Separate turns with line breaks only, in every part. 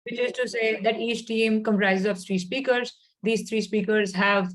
which is to say that each team comprises of three speakers. These three speakers have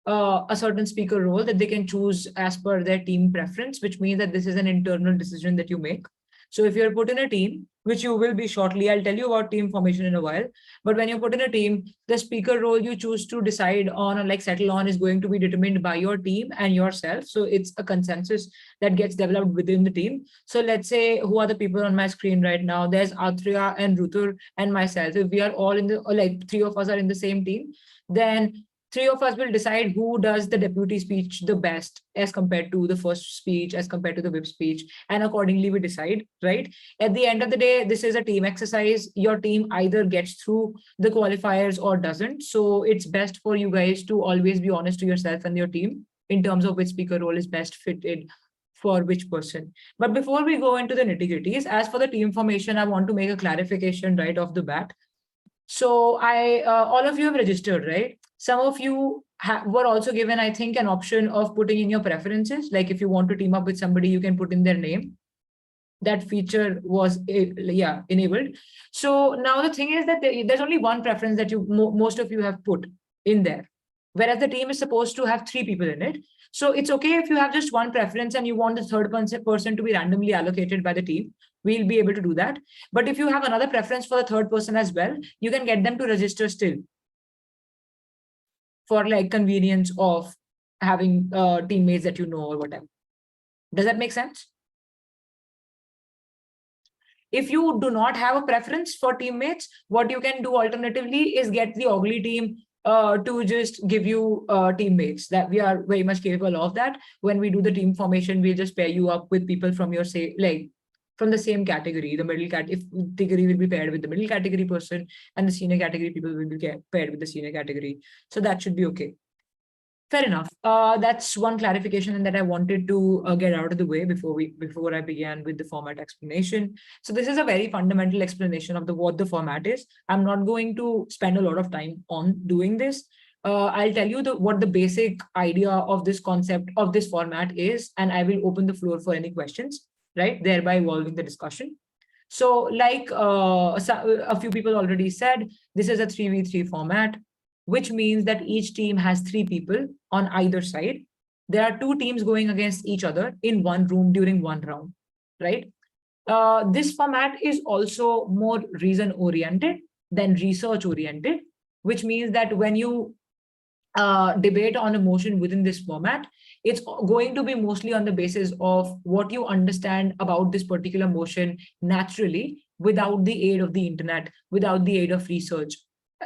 a certain speaker role that they can choose as per their team preference, which means that this is an internal decision that you make. So if you're put in a team, which you will be shortly, I'll tell you about team formation in a while. But when you put in a team, the speaker role you choose to decide on or like settle on is going to be determined by your team and yourself. So it's a consensus that gets developed within the team. So let's say who are the people on my screen right now? There's Atreya and Rutur and myself. If we are all in the, or like three of us are in the same team, then three of us will decide who does the deputy speech the best as compared to the first speech, as compared to the whip speech, and accordingly we decide, right? At the end of the day, this is a team exercise. Your team either gets through the qualifiers or doesn't. So it's best for you guys to always be honest to yourself and your team in terms of which speaker role is best fitted for which person. But before we go into the nitty-gritties, as for the team formation, I want to make a clarification right off the bat. So all of you have registered, right? Some of you were also given, I think, an option of putting in your preferences. Like if you want to team up with somebody, you can put in their name. That feature was enabled. So now the thing is that there's only one preference that most of you have put in there, whereas the team is supposed to have three people in it. So it's okay if you have just one preference and you want the third person to be randomly allocated by the team. We'll be able to do that. But if you have another preference for the third person as well, you can get them to register still for like convenience of having teammates that you know or whatever. Does that make sense? If you do not have a preference for teammates, what you can do alternatively is get the ugly team to just give you teammates. That we are very much capable of that. When we do the team formation, we'll just pair you up with people from your from the same category. The middle category will be paired with the middle category person, and the senior category people will be paired with the senior category. So that should be okay. Fair enough. That's one clarification that I wanted to get out of the way before I began with the format explanation. So this is a very fundamental explanation of what the format is. I'm not going to spend a lot of time on doing this. I'll tell you what the basic idea of this concept of this format is, and I will open the floor for any questions, right? Thereby evolving the discussion. So like a few people already said, this is a 3v3 format, which means that each team has three people on either side. There are two teams going against each other in one room during one round, right? This format is also more reason-oriented than research-oriented, which means that when you debate on a motion within this format, it's going to be mostly on the basis of what you understand about this particular motion naturally, without the aid of the internet, without the aid of research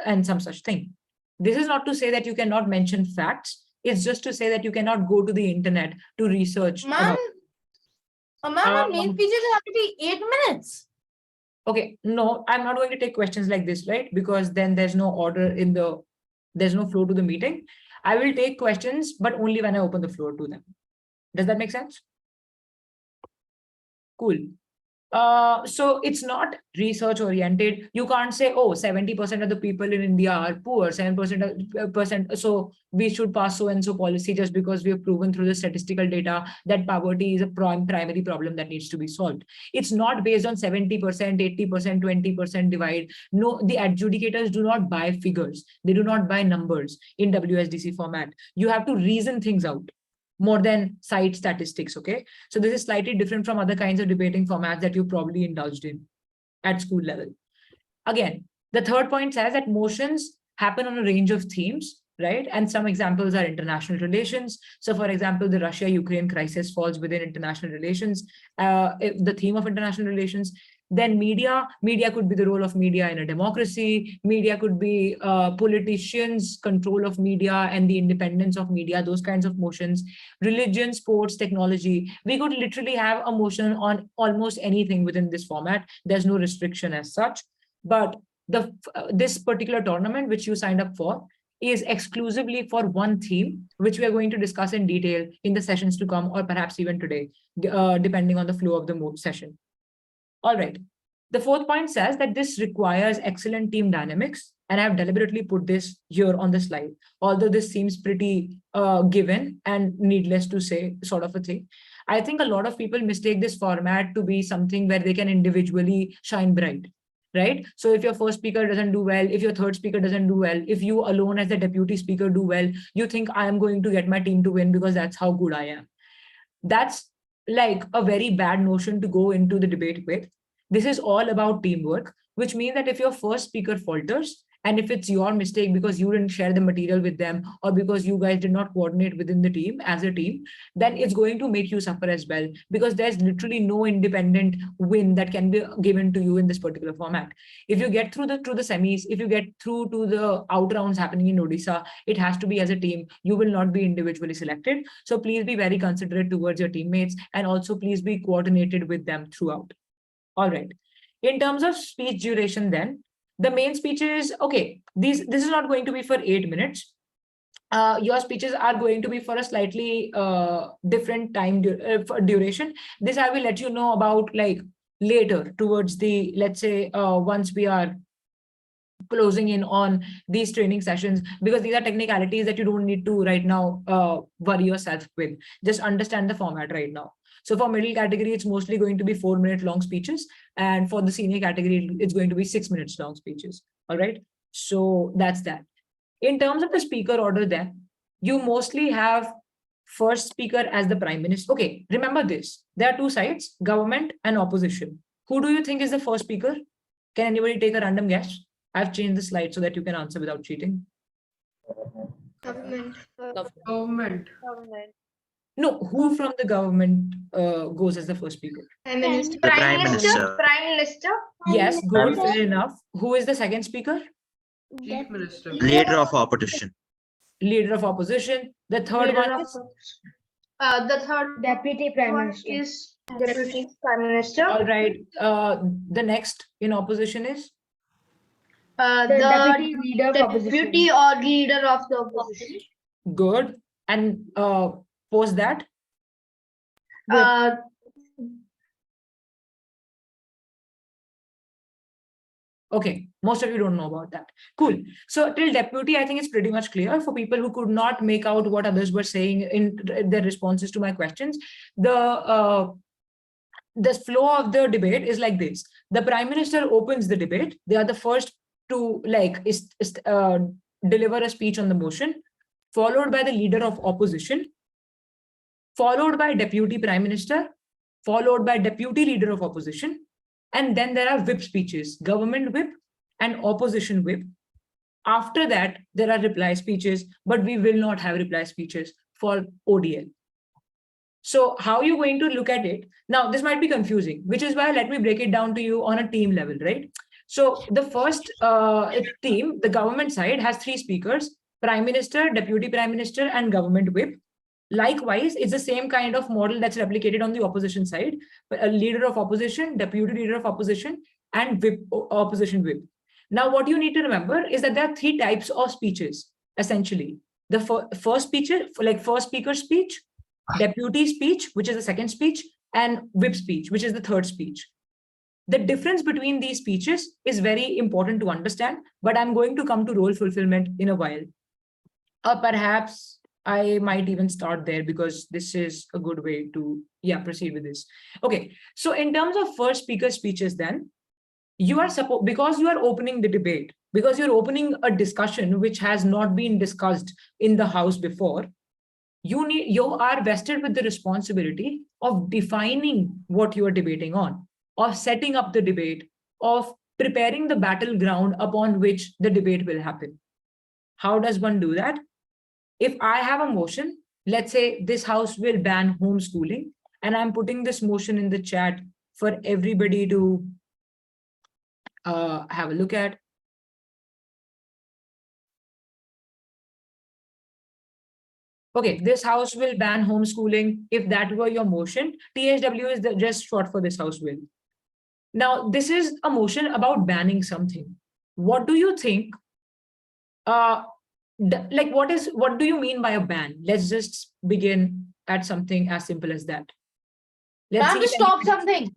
and some such thing. This is not to say that you cannot mention facts. It's just to say that you cannot go to the internet to research.
Ma'am, main feature have to be 8 minutes.
Okay, no, I'm not going to take questions like this, right? Because then there's no order there's no flow to the meeting. I will take questions, but only when I open the floor to them. Does that make sense? Cool. So it's not research oriented. You can't say, oh, 70% of the people in India are poor, 7%, so we should pass so-and-so policy just because we have proven through the statistical data that poverty is a primary problem that needs to be solved. It's not based on 70%, 80%, 20% divide. No, the adjudicators do not buy figures. They do not buy numbers in WSDC format. You have to reason things out more than cite statistics, okay? So this is slightly different from other kinds of debating formats that you probably indulged in at school level. Again, the third point says that motions happen on a range of themes, right? And some examples are international relations. So for example, the Russia-Ukraine crisis falls within international relations, the theme of international relations. Then media could be the role of media in a democracy. Media could be politicians' control of media and the independence of media, those kinds of motions. Religion, sports, technology. We could literally have a motion on almost anything within this format. There's no restriction as such. But this particular tournament, which you signed up for, is exclusively for one theme, which we are going to discuss in detail in the sessions to come, or perhaps even today, depending on the flow of the session. All right. The fourth point says that this requires excellent team dynamics, and I've deliberately put this here on the slide, although this seems pretty given and needless to say sort of a thing. I think a lot of people mistake this format to be something where they can individually shine bright. right? So if your first speaker doesn't do well, if your third speaker doesn't do well, if you alone as the deputy speaker do well, you think I am going to get my team to win because that's how good I am. That's like a very bad notion to go into the debate with. This is all about teamwork, which means that if your first speaker falters, and if it's your mistake because you didn't share the material with them, or because you guys did not coordinate within the team as a team, then it's going to make you suffer as well, because there's literally no independent win that can be given to you in this particular format. If you get through the semis, if you get through to the out rounds happening in Odisha, it has to be as a team. You will not be individually selected. So please be very considerate towards your teammates, and also please be coordinated with them throughout. All right. In terms of speech duration, then the main speech is okay. This is not going to be for 8 minutes. Your speeches are going to be for a slightly different time duration. This I will let you know about like later towards the, let's say, once we are closing in on these training sessions, because these are technicalities that you don't need to right now worry yourself with. Just understand the format right now. So for middle category, it's mostly going to be 4-minute long speeches. And for the senior category, it's going to be 6 minutes long speeches. All right. So that's that. In terms of the speaker order, then you mostly have first speaker as the prime minister. Okay, remember this. There are two sides, government and opposition. Who do you think is the first speaker? Can anybody take a random guess? I've changed the slide so that you can answer without cheating.
Government.
Government.
No, who from the government goes as the first speaker?
Prime Minister.
The Prime Minister.
Prime Minister.
Yes, good, fair enough. Who is the second speaker?
Chief Minister.
Leader of opposition.
Leader of opposition. The third one is?
The third
Deputy Prime
one
Minister.
is Deputy Prime Minister.
All right. The next in opposition is?
The deputy leader of opposition.
Deputy or leader of the opposition.
Good. And post that? Okay, most of you don't know about that. Cool. So till deputy, I think it's pretty much clear for people who could not make out what others were saying in their responses to my questions. The flow of the debate is like this. The prime minister opens the debate. They are the first to deliver a speech on the motion, followed by the leader of opposition, followed by deputy prime minister, followed by deputy leader of opposition. And then there are whip speeches, government whip and opposition whip. After that, there are reply speeches, but we will not have reply speeches for ODL. So how are you going to look at it? Now, this might be confusing, which is why let me break it down to you on a team level, right? So the first team, the government side, has 3 speakers, prime minister, deputy prime minister, and government whip. Likewise, it's the same kind of model that's replicated on the opposition side, a leader of opposition, deputy leader of opposition, and whip, opposition whip. Now, what you need to remember is that there are 3 types of speeches, essentially. The first speech, like first speaker speech, deputy speech, which is the second speech, and whip speech, which is the third speech. The difference between these speeches is very important to understand, but I'm going to come to role fulfillment in a while. Perhaps I might even start there because this is a good way to proceed with this. Okay, so in terms of first speaker speeches, then you are supposed, because you are opening the debate, because you're opening a discussion which has not been discussed in the house before, you are vested with the responsibility of defining what you are debating on, of setting up the debate, of preparing the battleground upon which the debate will happen. How does one do that? If I have a motion, let's say this house will ban homeschooling, and I'm putting this motion in the chat for everybody to have a look at. Okay, this house will ban homeschooling. If that were your motion, THW is just short for this house will. Now, this is a motion about banning something. What do you think? What do you mean by a ban? Let's just begin at something as simple as that.
Ban to stop something.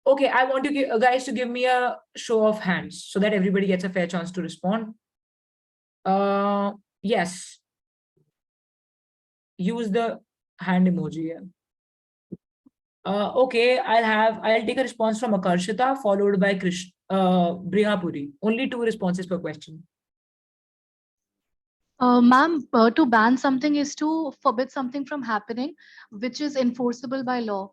Okay, I want you guys to give me a show of hands so that everybody gets a fair chance to respond. Yes. Use the hand emoji here. Okay, I'll take a response from Akarshita, followed by Brihapuri. Only 2 responses per question.
Ma'am, to ban something is to forbid something from happening, which is enforceable by law.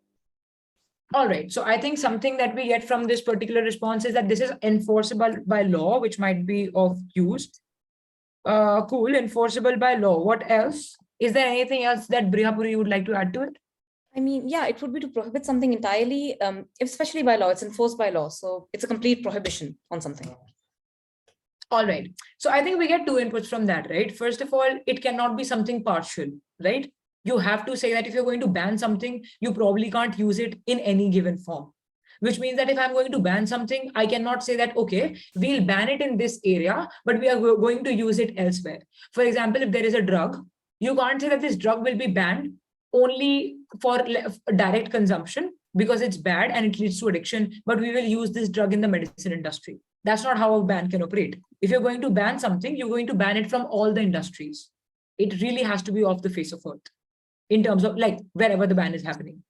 All right. So I think something that we get from this particular response is that this is enforceable by law, which might be of use. Cool, enforceable by law. What else? Is there anything else that Brihapuri would like to add to it?
I mean, yeah, it would be to prohibit something entirely, especially by law. It's enforced by law. So it's a complete prohibition on something.
All right. So I think we get 2 inputs from that, right? First of all, it cannot be something partial, right? You have to say that if you're going to ban something, you probably can't use it in any given form. Which means that if I'm going to ban something, I cannot say that, okay, we'll ban it in this area, but we are going to use it elsewhere. For example, if there is a drug, you can't say that this drug will be banned only for direct consumption because it's bad and it leads to addiction, but we will use this drug in the medicine industry. That's not how a ban can operate. If you're going to ban something, you're going to ban it from all the industries. It really has to be off the face of earth in terms of like wherever the ban is happening,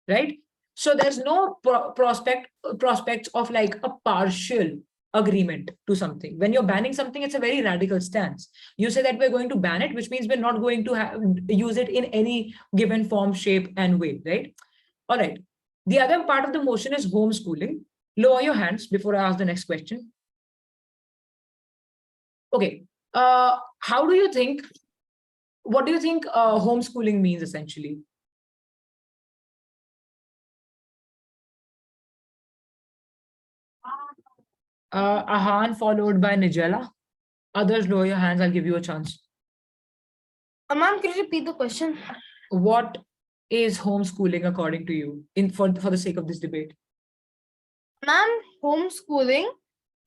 right? So there's no prospects of like a partial agreement to something. When you're banning something, it's a very radical stance. You say that we're going to ban it, which means we're not going to use it in any given form, shape, and way, right? All right. The other part of the motion is homeschooling. Lower your hands before I ask the next question. Okay. How do you think, what do you think homeschooling means essentially? Ahan followed by Nigella. Others lower your hands, I'll give you a chance.
Ma'am, could you repeat the question?
What is homeschooling according to you for the sake of this debate?
Ma'am, homeschooling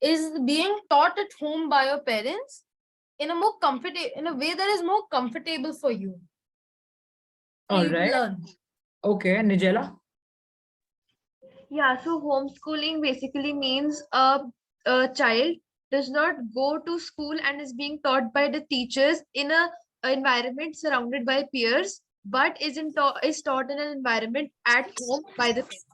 is being taught at home by your parents in a more comfortable, in a way that is more comfortable for you.
All
You to
right.
learn.
Okay, Nigella.
Yeah, so homeschooling basically means a child does not go to school and is being taught by the teachers in a environment surrounded by peers, but is taught in an environment at home by the parents.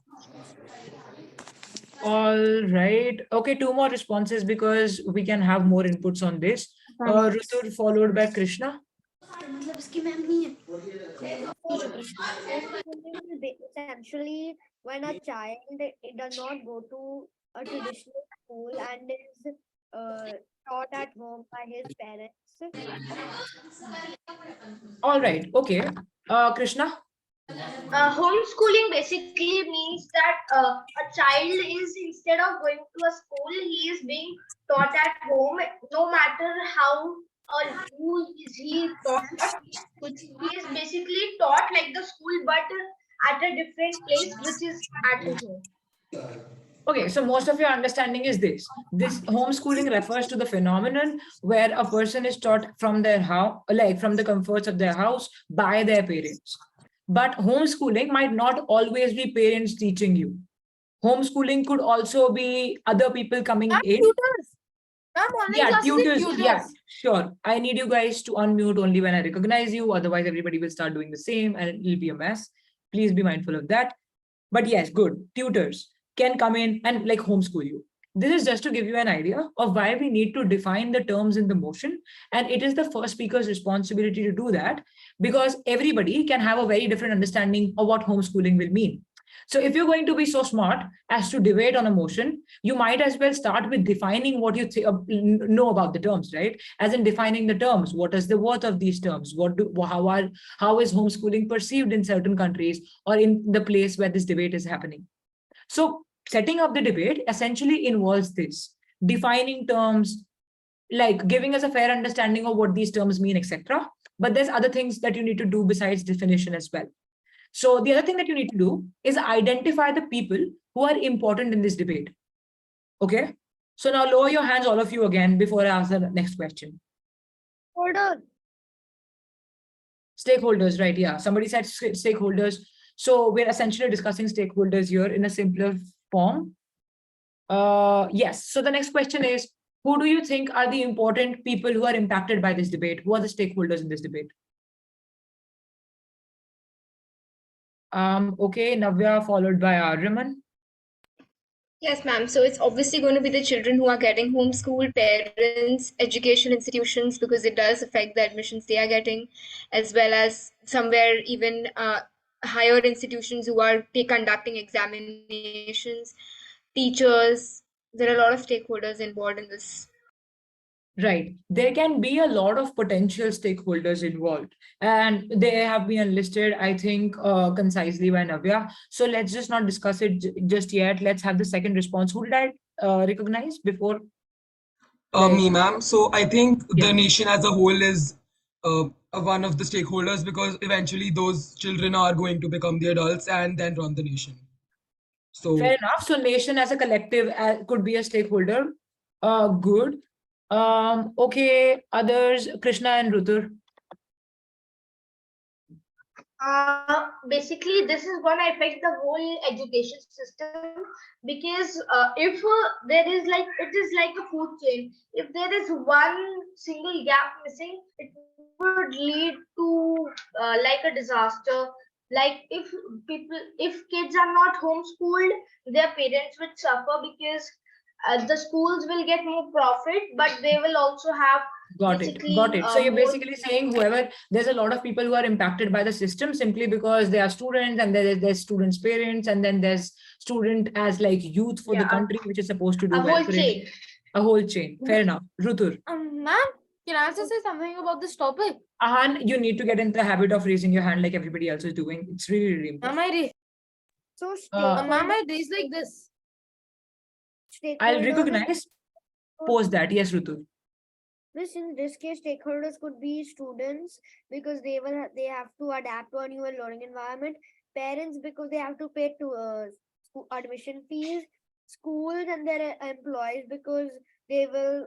All right. Okay, 2 more responses because we can have more inputs on this. Rutur followed by Krishna.
Essentially when a child it does not go to a traditional school and is taught at home by his parents.
All right. Okay. Krishna.
Homeschooling basically means that a child is, instead of going to a school, he is being taught at home, no matter how who is he taught. He is basically taught like the school, but at a different place, which is at his home.
Okay, so most of your understanding is this. This homeschooling refers to the phenomenon where a person is taught from their house, like from the comforts of their house by their parents. But homeschooling might not always be parents teaching you. Homeschooling could also be other people coming
Ma'am,
in.
tutors. Ma'am, online
Yeah,
classes
tutors.
and tutors.
Yeah, sure. I need you guys to unmute only when I recognize you. Otherwise, everybody will start doing the same and it will be a mess. Please be mindful of that. But yes, good. Tutors can come in and like homeschool you. This is just to give you an idea of why we need to define the terms in the motion. And it is the first speaker's responsibility to do that because everybody can have a very different understanding of what homeschooling will mean. So if you're going to be so smart as to debate on a motion, you might as well start with defining what you know about the terms, right? As in defining the terms. What is the worth of these terms? How is homeschooling perceived in certain countries or in the place where this debate is happening? So setting up the debate essentially involves this, defining terms, like giving us a fair understanding of what these terms mean, etc. But there's other things that you need to do besides definition as well. So the other thing that you need to do is identify the people who are important in this debate. Okay. So now lower your hands, all of you again, before I ask the next question.
Hold on.
Stakeholders, right? Yeah. Somebody said stakeholders. So we're essentially discussing stakeholders here in a simpler form. Yes. So the next question is, who do you think are the important people who are impacted by this debate? Who are the stakeholders in this debate? Okay, Navya followed by Aryaman.
Yes, ma'am. So it's obviously going to be the children who are getting homeschooled, parents, education institutions, because it does affect the admissions they are getting, as well as somewhere even higher institutions who are conducting examinations, teachers. There are a lot of stakeholders involved in this.
Right. There can be a lot of potential stakeholders involved, and they have been enlisted, I think, concisely by Navya. So let's just not discuss it just yet. Let's have the second response. Who did I recognize before?
Me, ma'am. So I think
Yeah.
the nation as a whole is one of the stakeholders because eventually those children are going to become the adults and then run the nation. So
Fair enough. So nation as a collective could be a stakeholder. Good. Okay, others, Krishna and Rutur.
Basically, this is going to affect the whole education system because if there is like it is like a food chain. If there is one single gap missing, it would lead to like a disaster. Like if kids are not homeschooled, their parents would suffer because the schools will get more profit, but they will also have
Got it.
basically
Got it. So you're
more.
basically saying there's a lot of people who are impacted by the system simply because they are students, and there's students' parents, and then there's student as like youth for the
Yeah,
country, which is supposed to do
a
well
whole
for it.
chain.
A whole chain. Fair enough. Rutur.
Ma'am, can I also say something about this topic?
Ahan, you need to get into the habit of raising your hand like everybody else is doing. It's really, really important.
So
Ma'am, I
stakeholders,
raise like this.
I'll
stakeholders
recognize. Post that. Yes, Rutur.
in this case, stakeholders could be students because they have to adapt to a new learning environment. Parents because they have to pay to school admission fees. Schools and their employees because they will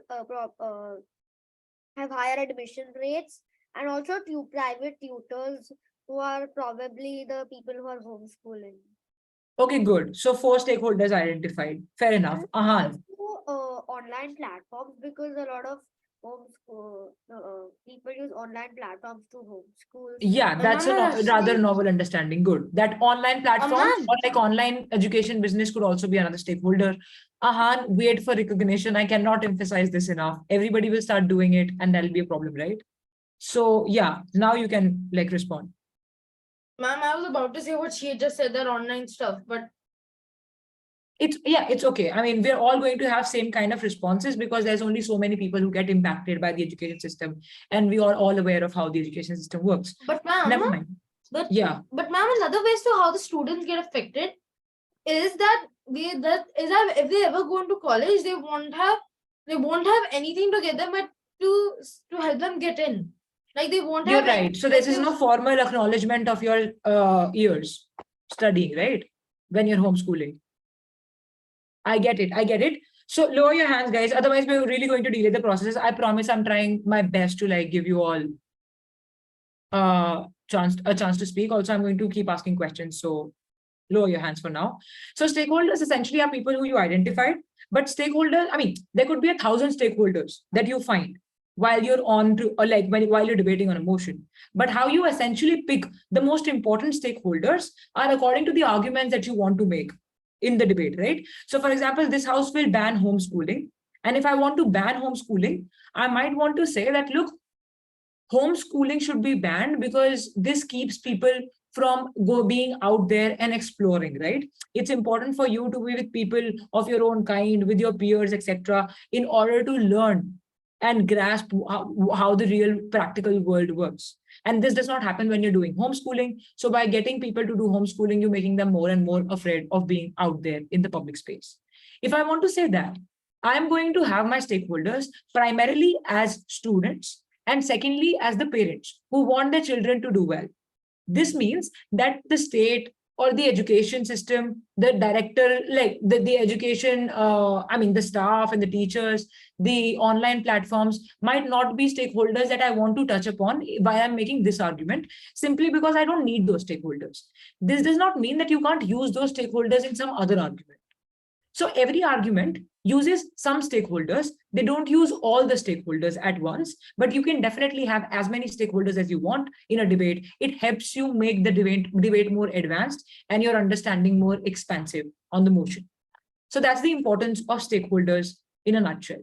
have higher admission rates, and also private tutors who are probably the people who are homeschooling.
Okay, good. So 4 stakeholders identified. Fair enough.
And
Ahan.
also, online platforms because a lot of people use online platforms to homeschool.
Yeah, that's a rather novel understanding. Good. That online platforms
ma'am.
or like online education business could also be another stakeholder. Ahan, wait for recognition. I cannot emphasize this enough. Everybody will start doing it, and that'll be a problem, right? So yeah, now you can like respond.
Ma'am, I was about to say what she just said, that online stuff, but
It's okay. I mean, we're all going to have same kind of responses because there's only so many people who get impacted by the education system, and we are all aware of how the education system works.
but ma'am,
Never mind. Yeah.
But ma'am, another ways to how the students get affected is that if they ever go into college, they won't have anything to get them but to help them get in. Like they won't
You're
have any-
right. So
like,
this is
they-
no formal acknowledgement of your years studying, right? When you're homeschooling. I get it. I get it. So lower your hands, guys. Otherwise, we're really going to delay the process. I promise I'm trying my best to like give you all a chance to speak. Also, I'm going to keep asking questions. So lower your hands for now. So stakeholders essentially are people who you identified, but stakeholders, I mean, there could be 1,000 stakeholders that you find while you're on to, or like while you're debating on a motion. But how you essentially pick the most important stakeholders are according to the arguments that you want to make in the debate, right? So for example, this house will ban homeschooling. And if I want to ban homeschooling, I might want to say that, look, homeschooling should be banned because this keeps people from being out there and exploring, right? It's important for you to be with people of your own kind, with your peers, etc., in order to learn and grasp how the real practical world works. And this does not happen when you're doing homeschooling. So by getting people to do homeschooling, you're making them more and more afraid of being out there in the public space. If I want to say that, I'm going to have my stakeholders primarily as students, and secondly, as the parents who want their children to do well. This means that the state or the education system, the director, like the education, the staff and the teachers, the online platforms might not be stakeholders that I want to touch upon while I'm making this argument, simply because I don't need those stakeholders. This does not mean that you can't use those stakeholders in some other argument. So every argument uses some stakeholders. They don't use all the stakeholders at once, but you can definitely have as many stakeholders as you want in a debate. It helps you make the debate more advanced and your understanding more expansive on the motion. So that's the importance of stakeholders in a nutshell.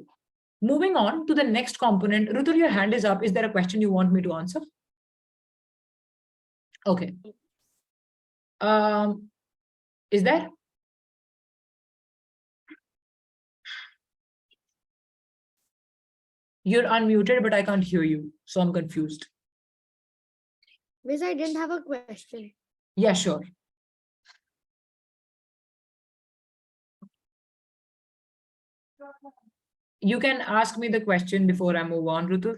Moving on to the next component. Rutul, your hand is up. Is there a question you want me to answer? Okay. Is there? You're unmuted, but I can't hear you. So I'm confused.
Miss, I didn't have a question.
Yeah, sure. You can ask me the question before I move on, Rutul.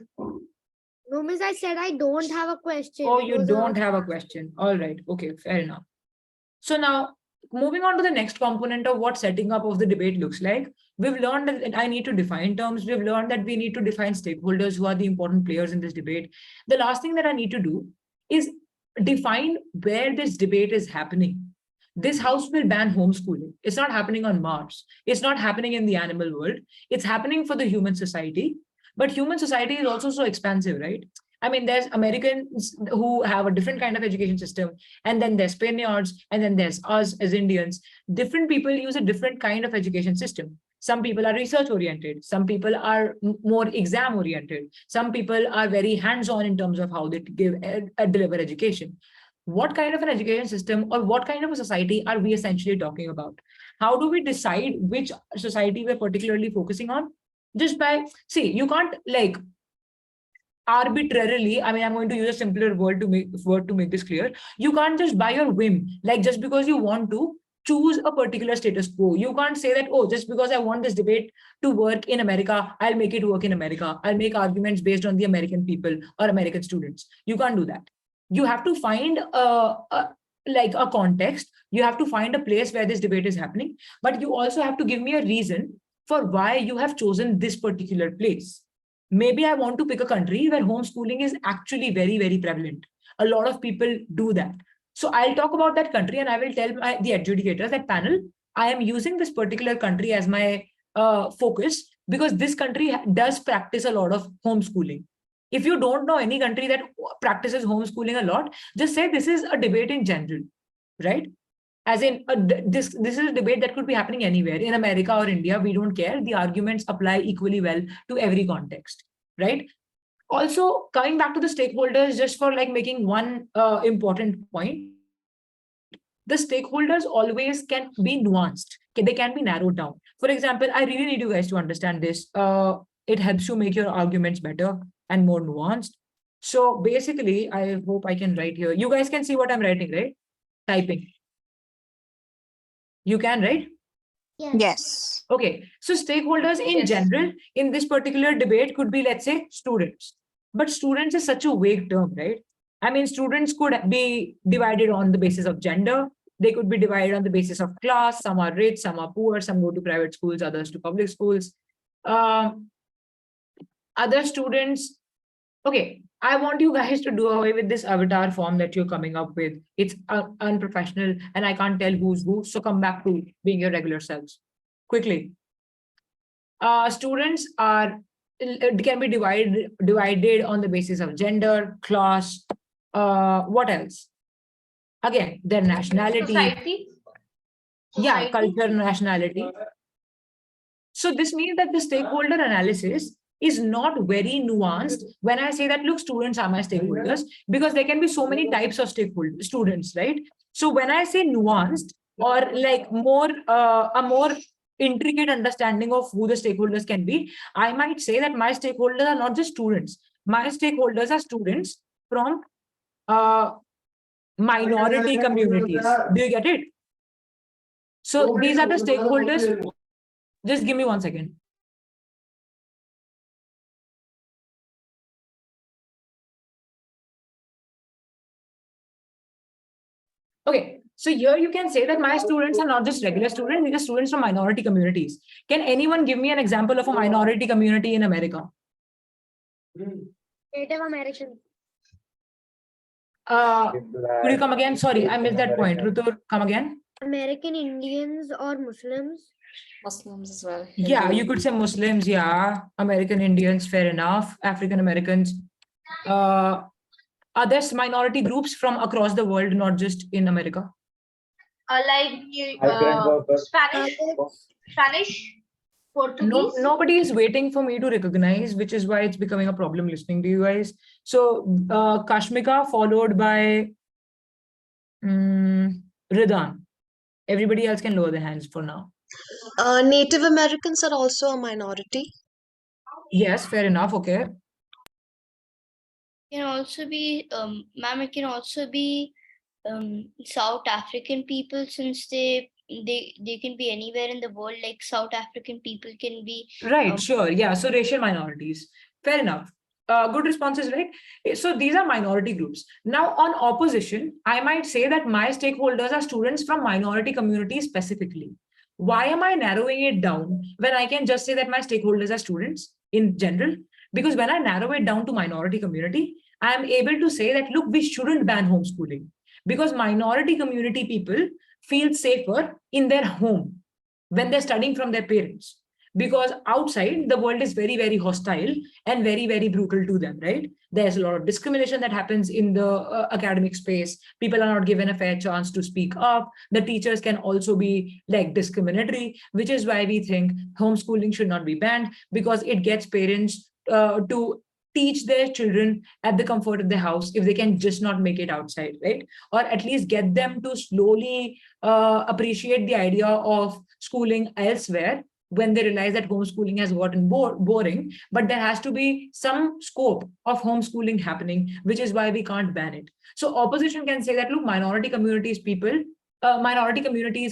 No, Miss, I said I don't have a question.
Oh,
It
you
was
don't have a question. All right. Okay, fair enough. So now, moving on to the next component of what setting up of the debate looks like, we've learned that I need to define terms. We've learned that we need to define stakeholders who are the important players in this debate. The last thing that I need to do is define where this debate is happening. This house will ban homeschooling. It's not happening on Mars. It's not happening in the animal world. It's happening for the human society. But human society is also so expansive, right? I mean, there's Americans who have a different kind of education system, and then there's Spaniards, and then there's us as Indians. Different people use a different kind of education system. Some people are research oriented. Some people are more exam oriented. Some people are very hands-on in terms of how they give deliver education. What kind of an education system or what kind of a society are we essentially talking about? How do we decide which society we're particularly focusing on? Just by, see, you can't like arbitrarily, I mean, I'm going to use a simpler word to make this clear. You can't just by your whim, like just because you want to choose a particular status quo. You can't say that, oh, just because I want this debate to work in America, I'll make it work in America. I'll make arguments based on the American people or American students. You can't do that. You have to find like a context. You have to find a place where this debate is happening, but you also have to give me a reason for why you have chosen this particular place. Maybe I want to pick a country where homeschooling is actually very, very prevalent. A lot of people do that. So I'll talk about that country and I will tell the adjudicators, that panel, I am using this particular country as my focus because this country does practice a lot of homeschooling. If you don't know any country that practices homeschooling a lot, just say this is a debate in general, right? As in, this is a debate that could be happening anywhere in America or India. We don't care. The arguments apply equally well to every context, right? Also, coming back to the stakeholders, just for like making one important point, the stakeholders always can be nuanced. They can be narrowed down. For example, I really need you guys to understand this. It helps you make your arguments better and more nuanced. So basically, I hope I can write here. You guys can see what I'm writing, right? Typing. You can, right?
Yes.
Okay. So stakeholders in general in this particular debate could be, let's say, students. But students is such a vague term, right? I mean, students could be divided on the basis of gender. They could be divided on the basis of class. Some are rich, some are poor, some go to private schools, others to public schools. Other students, okay, I want you guys to do away with this avatar form that you're coming up with. It's unprofessional and I can't tell who's who. So come back to being your regular selves quickly. Students can be divided on the basis of gender, class, what else? Again, their nationality.
Society.
Yeah, culture, nationality. So this means that the stakeholder analysis is not very nuanced when I say that, look, students are my stakeholders, because there can be so many types of students, right? So when I say nuanced or like more a more intricate understanding of who the stakeholders can be, I might say that my stakeholders are not just students. My stakeholders are students from minority communities. Do you get it? So these are the stakeholders. Just give me 1 second. Okay, so here you can say that my students are not just regular students, these are students from minority communities. Can anyone give me an example of a minority community in America?
Native American.
Could you come again? Sorry, I missed that point. Rutur, come again.
American Indians or Muslims.
Muslims as well.
Yeah,
Hindu.
you could say Muslims, yeah. American Indians, fair enough. African Americans. Are there minority groups from across the world, not just in America?
Spanish, Spanish, Portuguese.
Nobody is waiting for me to recognize, which is why it's becoming a problem listening to you guys. So, Kashmika followed by Ridan. Everybody else can lower their hands for now.
Native Americans are also a minority.
Yes, fair enough. Okay.
Can also be, ma'am, it can also be South African people, since they can be anywhere in the world. Like South African people can be
Right, sure. Yeah. So racial minorities. Fair enough. Good responses, right? So these are minority groups. Now, on opposition, I might say that my stakeholders are students from minority communities specifically. Why am I narrowing it down when I can just say that my stakeholders are students in general? Because when I narrow it down to minority community, I am able to say that, look, we shouldn't ban homeschooling because minority community people feel safer in their home when they're studying from their parents, because outside the world is very, very hostile and very, very brutal to them, right? There's a lot of discrimination that happens in the academic space. People are not given a fair chance to speak up. The teachers can also be like discriminatory, which is why we think homeschooling should not be banned, because it gets parents to teach their children at the comfort of their house if they can just not make it outside, right? Or at least get them to slowly appreciate the idea of schooling elsewhere when they realize that homeschooling has gotten boring. But there has to be some scope of homeschooling happening, which is why we can't ban it. So opposition can say that, look, minority communities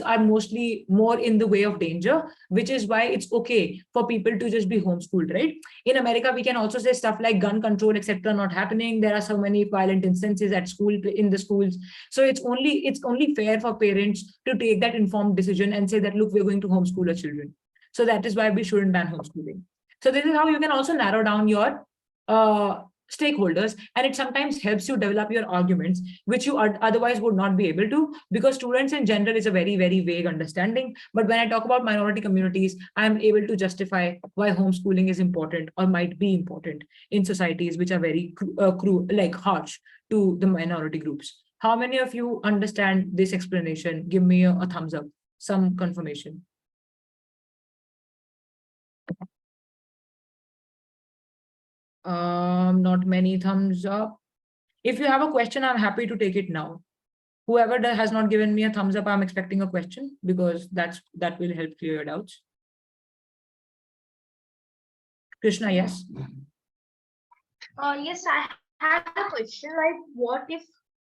are mostly more in the way of danger, which is why it's okay for people to just be homeschooled, right? In America, we can also say stuff like gun control, etc., not happening. There are so many violent instances at school, in the schools. So it's only fair for parents to take that informed decision and say that, look, we're going to homeschool our children. So that is why we shouldn't ban homeschooling. So this is how you can also narrow down your stakeholders, and it sometimes helps you develop your arguments, which you otherwise would not be able to, because students in general is a very, very vague understanding. But when I talk about minority communities, I'm able to justify why homeschooling is important or might be important in societies which are very harsh to the minority groups. How many of you understand this explanation? Give me a thumbs up, some confirmation. Not many thumbs up. If you have a question, I'm happy to take it now. Whoever has not given me a thumbs up, I'm expecting a question, because that will help clear your doubts. Krishna, yes.
Yes, I had a question. Like, what if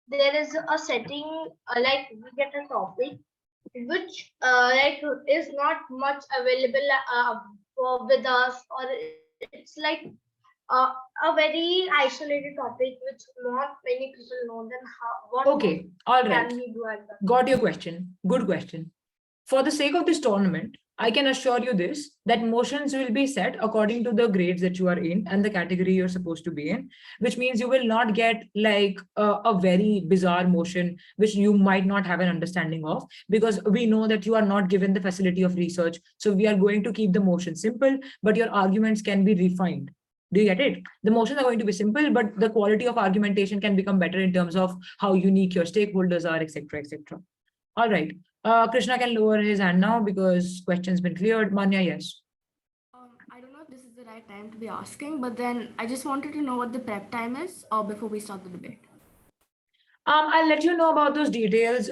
there is a setting, like we get a topic which is not much available with us, or it's like a very isolated topic which not many people know, then what
Okay, all right.
can we do at that?
Got your question. Good question. For the sake of this tournament, I can assure you this, that motions will be set according to the grades that you are in and the category you're supposed to be in, which means you will not get like a very bizarre motion, which you might not have an understanding of, because we know that you are not given the facility of research. So we are going to keep the motion simple, but your arguments can be refined. Do you get it? The motions are going to be simple, but the quality of argumentation can become better in terms of how unique your stakeholders are, etc., etc. All right. Krishna can lower his hand now because question's been cleared. Manya, yes.
I don't know if this is the right time to be asking, but then I just wanted to know what the prep time is before we start the debate.
I'll let you know about those details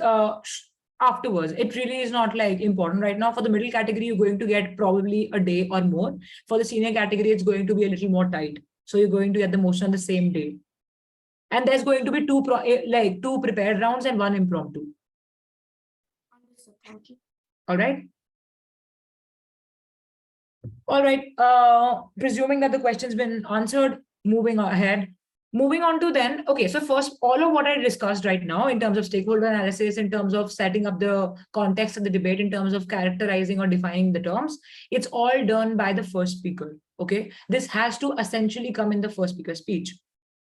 afterwards. It really is not like important right now. For the middle category, you're going to get probably a day or more. For the senior category, it's going to be a little more tight. So you're going to get the motion on the same day. And there's going to be two prepared rounds and one impromptu.
Understood. Thank you.
All right. All right. Presuming that the question's been answered, moving ahead. Moving on to then, okay, so first, all of what I discussed right now in terms of stakeholder analysis, in terms of setting up the context of the debate, in terms of characterizing or defining the terms, it's all done by the first speaker, okay? This has to essentially come in the first speaker speech.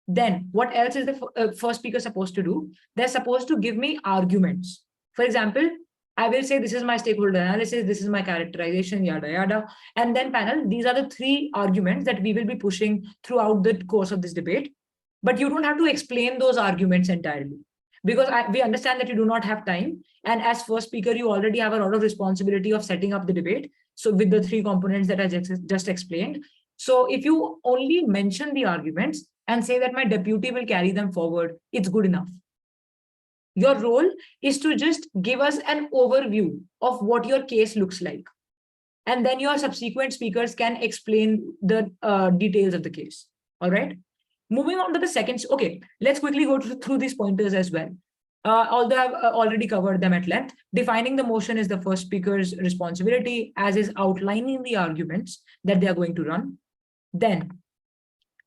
Then what else is the first speaker supposed to do? They're supposed to give me arguments. For example, I will say, this is my stakeholder analysis, this is my characterization, yada, yada. And then panel, these are the 3 arguments that we will be pushing throughout the course of this debate. But you don't have to explain those arguments entirely, because we understand that you do not have time. And as first speaker, you already have a lot of responsibility of setting up the debate. So with the 3 components that I just explained. So if you only mention the arguments and say that my deputy will carry them forward, it's good enough. Your role is to just give us an overview of what your case looks like. And then your subsequent speakers can explain the details of the case. All right. Moving on to the second. Okay, let's quickly go through these pointers as well. Although I've already covered them at length, defining the motion is the first speaker's responsibility, as is outlining the arguments that they are going to run. Then,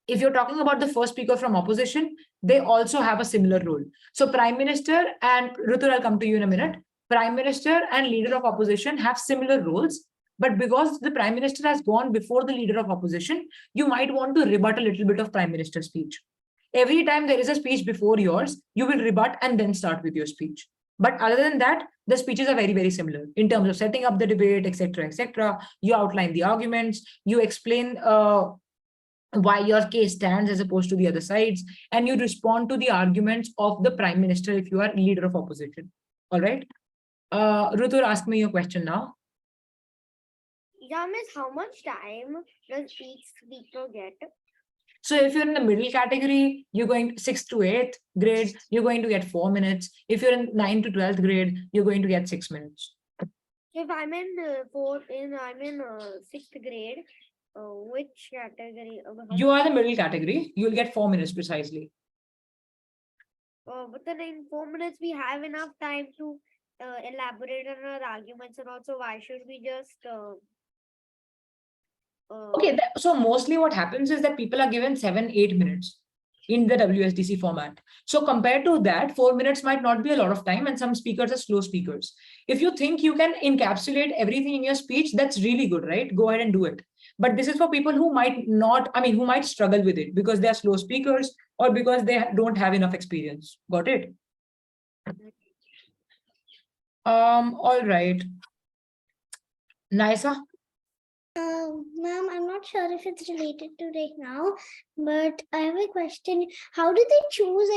if you're talking about the first speaker from opposition, they also have a similar role. So Prime Minister and Rutur, I'll come to you in a minute. Prime Minister and leader of opposition have similar roles, but because the Prime Minister has gone before the leader of opposition, you might want to rebut a little bit of Prime Minister's speech. Every time there is a speech before yours, you will rebut and then start with your speech. But other than that, the speeches are very, very similar in terms of setting up the debate, etc., etc. You outline the arguments, you explain why your case stands as opposed to the other sides, and you respond to the arguments of the Prime Minister if you are leader of opposition. All right. Rutur, ask me your question now.
Yeah, miss, how much time does each speaker get?
So if you're in the middle category, you're going 6th to 8th grade, you're going to get 4 minutes. If you're in 9th to 12th grade, you're going to get 6 minutes.
If I'm in 6th grade, which category?
You are the middle category. You'll get 4 minutes precisely.
But then in 4 minutes, we have enough time to elaborate on our arguments, and also why should we just
Okay, so mostly what happens is that people are given 7-8 minutes in the WSDC format. So compared to that, 4 minutes might not be a lot of time, and some speakers are slow speakers. If you think you can encapsulate everything in your speech, that's really good, right? Go ahead and do it. But this is for people who might not, who might struggle with it because they are slow speakers or because they don't have enough experience. Got it? All right. Naisa?
Ma'am, I'm not sure if it's related to right now, but I have a question. How do they choose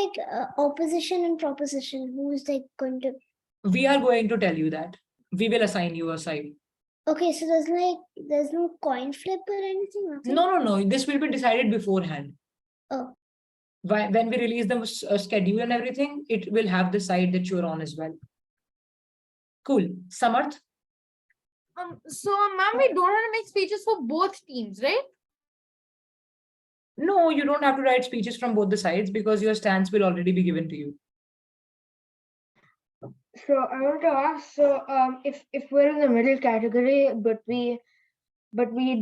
opposition and proposition? Who is going to?
We are going to tell you that. We will assign you a side.
Okay, so there's no coin flip or anything? Nothing?
No. This will be decided beforehand.
Oh.
When we release the schedule and everything, it will have the side that you're on as well. Cool. Samarth?
So, ma'am, we don't have to make speeches for both teams, right?
No, you don't have to write speeches from both the sides because your stance will already be given to you.
So I want to ask, so if we're in the middle category, but we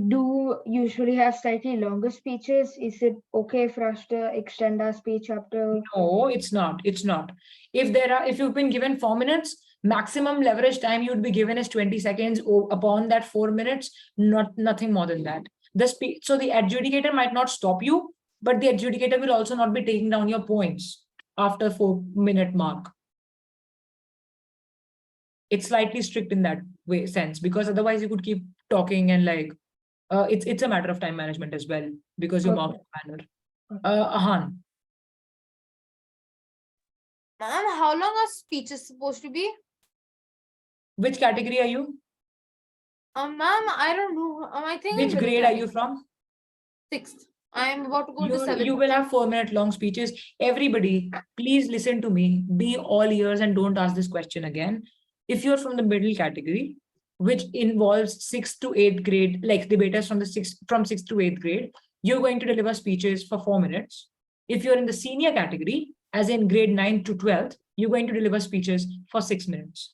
do usually have slightly longer speeches, is it okay for us to extend our speech up to?
No, it's not. It's not. If you've been given 4 minutes, maximum leverage time you'd be given is 20 seconds upon that 4 minutes, nothing more than that. So the adjudicator might not stop you, but the adjudicator will also not be taking down your points after 4-minute mark. It's slightly strict in that sense, because otherwise you could keep talking and it's a matter of time management as well, because you're marked in manner. Ahan.
Ma'am, how long are speeches supposed to be?
Which category are you?
Ma'am, I don't know. I think.
Which grade are you from?
6th. I am about to go to 7th.
You will have 4-minute long speeches. Everybody, please listen to me. Be all ears and don't ask this question again. If you're from the middle category, which involves 6th to 8th grade, like debaters from 6th to 8th grade, you're going to deliver speeches for 4 minutes. If you're in the senior category, as in grade 9 to 12th, you're going to deliver speeches for 6 minutes.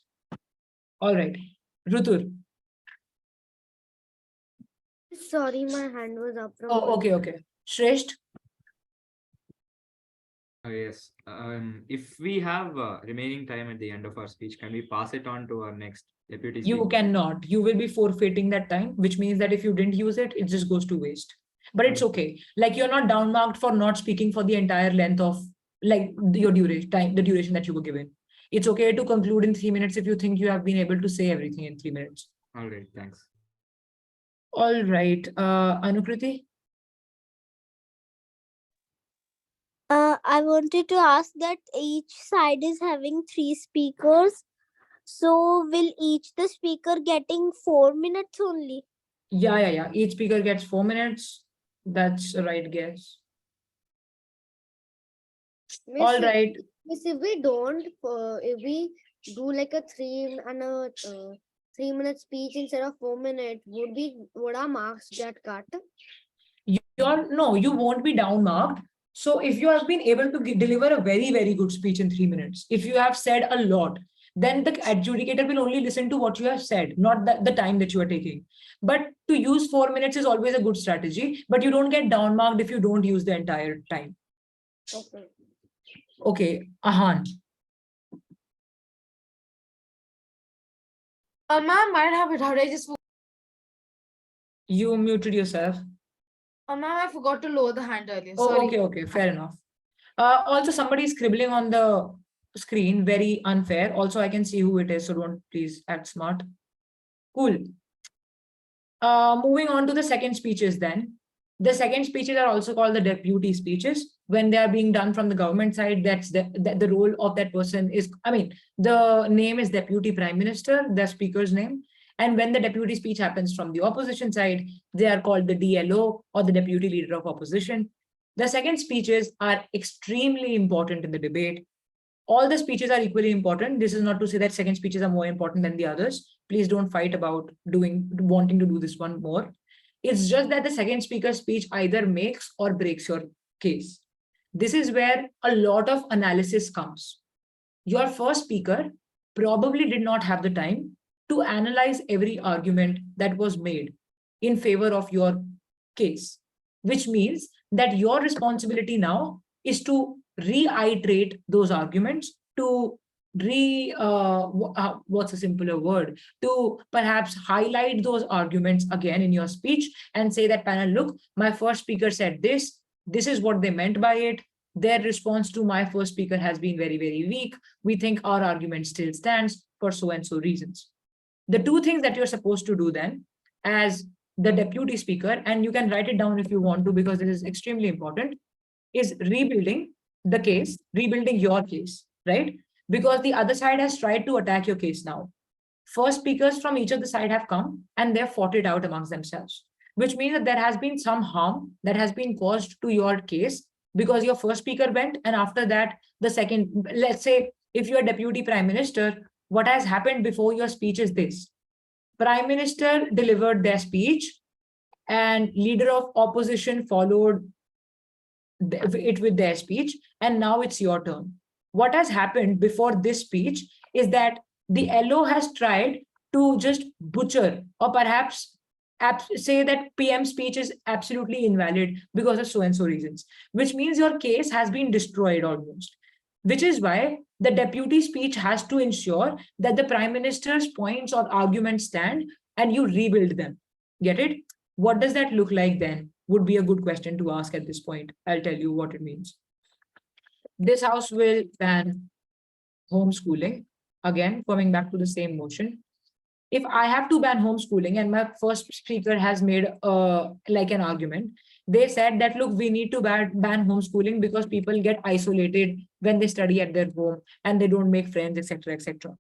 All right. Rutur.
Sorry, my hand was up.
Oh, okay. Shresht.
Yes. If we have remaining time at the end of our speech, can we pass it on to our next deputy speaker?
You cannot. You will be forfeiting that time, which means that if you didn't use it, it just goes to waste. But it's okay. Like, you're not downmarked for not speaking for the entire length of your duration, the duration that you were given. It's okay to conclude in 3 minutes if you think you have been able to say everything in 3 minutes.
All right, thanks.
All right, Anukriti.
I wanted to ask that each side is having 3 speakers. So will each the speaker getting 4 minutes only?
Yeah. Each speaker gets 4 minutes. That's the right guess. All right.
Miss, if we don't, if we do like a 3 minute speech instead of 4 minutes, would our marks get cut?
No, you won't be down marked. So if you have been able to deliver a very, very good speech in 3 minutes, if you have said a lot, then the adjudicator will only listen to what you have said, not the time that you are taking. But to use 4 minutes is always a good strategy, but you don't get down marked if you don't use the entire time.
Okay.
Okay, Ahan.
Ma'am, might have it. How did I just?
You muted yourself.
Ma'am, I forgot to lower the hand earlier.
Oh,
Sorry.
okay, fair enough. Also, somebody is scribbling on the screen, very unfair. Also, I can see who it is, so don't please act smart. Cool. Moving on to the second speeches then. The second speeches are also called the deputy speeches. When they are being done from the government side, that's the role of that person is, the name is Deputy Prime Minister, the speaker's name. And when the deputy speech happens from the opposition side, they are called the DLO or the Deputy Leader of Opposition. The second speeches are extremely important in the debate. All the speeches are equally important. This is not to say that second speeches are more important than the others. Please don't fight about wanting to do this one more. It's just that the second speaker's speech either makes or breaks your case. This is where a lot of analysis comes. Your first speaker probably did not have the time to analyze every argument that was made in favor of your case, which means that your responsibility now is to reiterate those arguments, to what's a simpler word, to perhaps highlight those arguments again in your speech and say that panel, look, my first speaker said this is what they meant by it. Their response to my first speaker has been very, very weak. We think our argument still stands for so and so reasons. The two things that you're supposed to do then as the deputy speaker, and you can write it down if you want to, because it is extremely important, is rebuilding the case, rebuilding your case, right? Because the other side has tried to attack your case now. First speakers from each of the side have come and they've fought it out amongst themselves, which means that there has been some harm that has been caused to your case because your first speaker went, and after that, the second, let's say, if you're deputy prime minister, what has happened before your speech is this. Prime Minister delivered their speech and leader of opposition followed it with their speech, and now it's your turn. What has happened before this speech is that the LO has tried to just butcher or perhaps say that PM speech is absolutely invalid because of so and so reasons, which means your case has been destroyed almost, which is why the deputy speech has to ensure that the prime minister's points or arguments stand and you rebuild them. Get it? What does that look like then? Would be a good question to ask at this point. I'll tell you what it means. This house will ban homeschooling. Again, coming back to the same motion. If I have to ban homeschooling and my first speaker has made like an argument, they said that, look, we need to ban homeschooling because people get isolated when they study at their home and they don't make friends, etc., etc.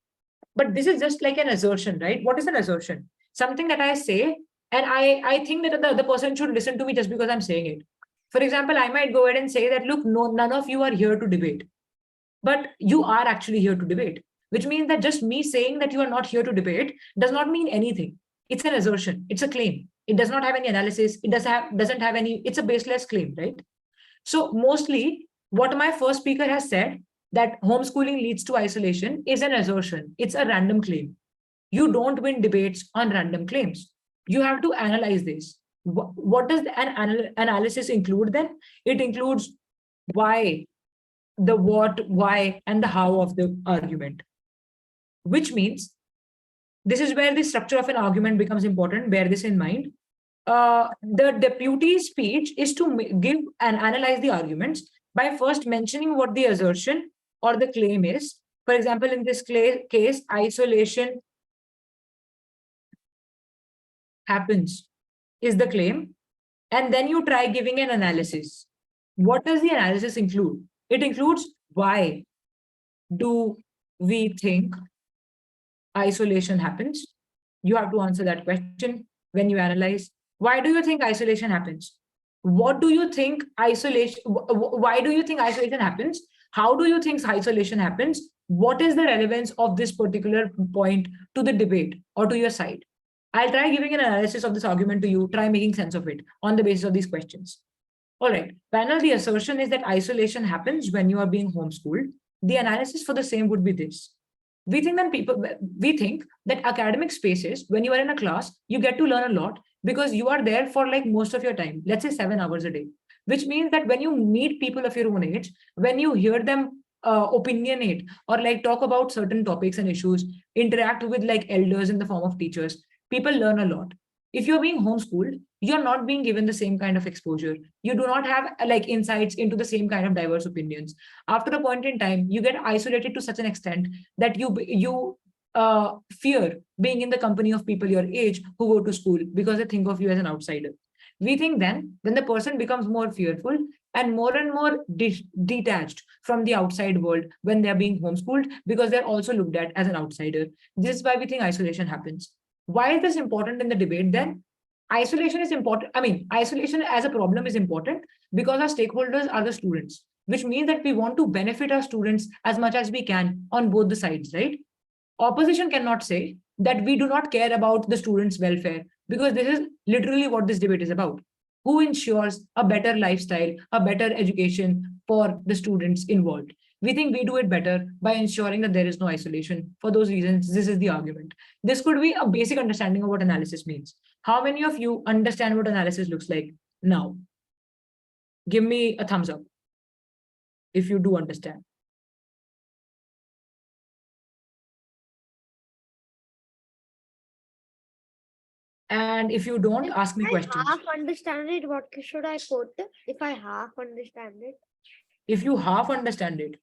But this is just like an assertion, right? What is an assertion? Something that I say, and I think that the other person should listen to me just because I'm saying it. For example, I might go ahead and say that, look, no, none of you are here to debate, but you are actually here to debate, which means that just me saying that you are not here to debate does not mean anything. It's an assertion. It's a claim. It does not have any analysis. It doesn't have any, it's a baseless claim, right? So mostly what my first speaker has said, that homeschooling leads to isolation, is an assertion. It's a random claim. You don't win debates on random claims. You have to analyze this. What does an analysis include then? It includes why, the what, why, and the how of the argument. Which means this is where the structure of an argument becomes important. Bear this in mind. The deputy's speech is to give and analyze the arguments by first mentioning what the assertion or the claim is, For example, in this case, isolation happens is the claim. And then you try giving an analysis. What does the analysis include? It includes why do we think isolation happens? You have to answer that question when you analyze. Why do you think isolation happens? What do you think isolation? Why do you think isolation happens? How do you think isolation happens? What is the relevance of this particular point to the debate or to your side? I'll try giving an analysis of this argument to you. Try making sense of it on the basis of these questions. All right, panel, the assertion is that isolation happens when you are being homeschooled. The analysis for the same would be this. We think that academic spaces, when you are in a class, you get to learn a lot because you are there for like most of your time, let's say 7 hours a day, which means that when you meet people of your own age, when you hear them opinionate or like talk about certain topics and issues, interact with like elders in the form of teachers, people learn a lot. If you're being homeschooled, you're not being given the same kind of exposure. You do not have like insights into the same kind of diverse opinions. After a point in time, you get isolated to such an extent that you fear being in the company of people your age who go to school because they think of you as an outsider. We think then when the person becomes more fearful and more detached from the outside world when they're being homeschooled because they're also looked at as an outsider. This is why we think isolation happens. Why is this important in the debate then? Isolation is important. I mean, isolation as a problem is important because our stakeholders are the students, which means that we want to benefit our students as much as we can on both the sides, right? Opposition cannot say that we do not care about the students' welfare because this is literally what this debate is about. Who ensures a better lifestyle, a better education for the students involved? We think we do it better by ensuring that there is no isolation. For those reasons, this is the argument. This could be a basic understanding of what analysis means. How many of you understand what analysis looks like now? Give me a thumbs up if you do understand. And if you don't, ask me questions.
Half understand it, what should I put? If I half understand it.
If you half understand it,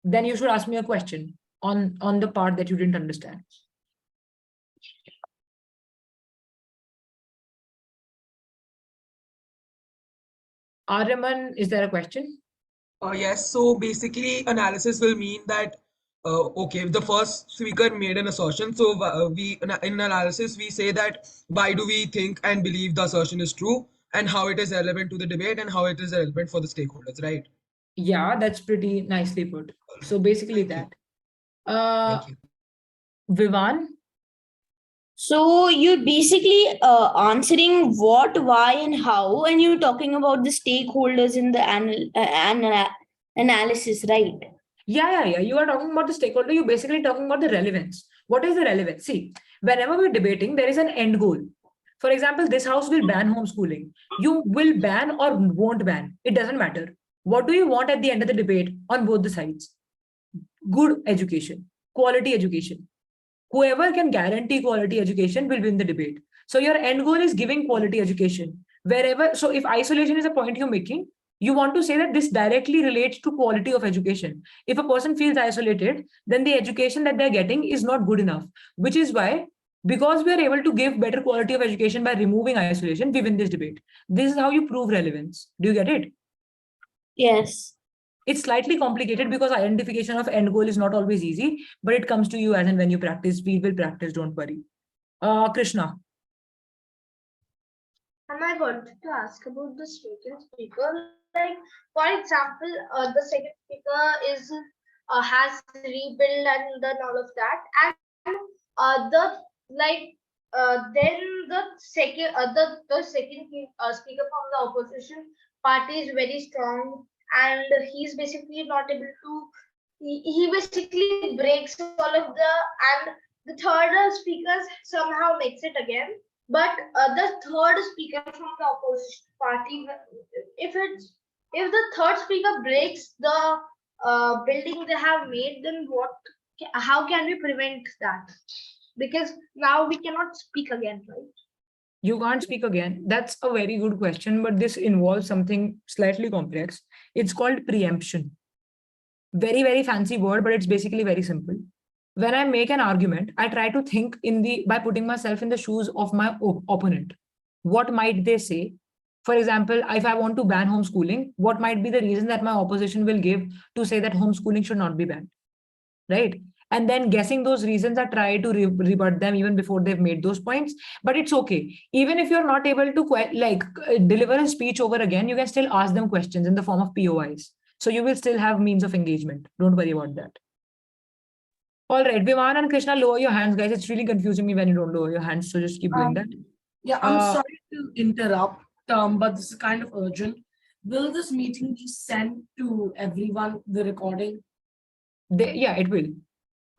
then you should ask me a question on the part that you didn't understand. Aryaman, is there a question?
Yes, so basically analysis will mean that okay, the first speaker made an assertion, so in analysis we say that why do we think and believe the assertion is true and how it is relevant to the debate and how it is relevant for the stakeholders, right?
Yeah, that's pretty nicely put. So basically that.
Thank you.
Vivan?
So you're basically answering what, why, and how, and you're talking about the stakeholders in the analysis, right?
Yeah. You are talking about the stakeholder. You're basically talking about the relevance. What is the relevance? See, whenever we're debating, there is an end goal. For example, this house will ban homeschooling. You will ban or won't ban. It doesn't matter. What do you want at the end of the debate on both the sides? Good education, quality education. Whoever can guarantee quality education will win the debate. So your end goal is giving quality education wherever. So if isolation is a point you're making, you want to say that this directly relates to quality of education. If a person feels isolated, then the education that they're getting is not good enough, which is why, because we are able to give better quality of education by removing isolation, we win this debate. This is how you prove relevance. Do you get it?
Yes.
It's slightly complicated because identification of end goal is not always easy, but it comes to you as and when you practice. We will practice, don't worry. Krishna.
I wanted to ask about the second speaker. Like, for example, the second speaker is has rebuild and done all of that, and then the second speaker from the opposition party is very strong, and he's basically not able to. He basically breaks all of and the third speaker somehow makes it again. But the third speaker from the opposition party, if the third speaker breaks the building they have made, then how can we prevent that? Because now we cannot speak again, right?
You can't speak again. That's a very good question, but this involves something slightly complex. It's called preemption. Very, very fancy word, but it's basically very simple. When I make an argument, I try to think by putting myself in the shoes of my opponent. What might they say? For example, if I want to ban homeschooling, what might be the reason that my opposition will give to say that homeschooling should not be banned? Right? And then guessing those reasons, I try to rebut them even before they've made those points. But it's okay. Even if you're not able to deliver a speech over again, you can still ask them questions in the form of POIs. So you will still have means of engagement. Don't worry about that. All right, Viman and Krishna, lower your hands, guys. It's really confusing me when you don't lower your hands. So just keep doing that.
Yeah, I'm sorry to interrupt, but this is kind of urgent. Will this meeting be sent to everyone, the recording?
Yeah, it will.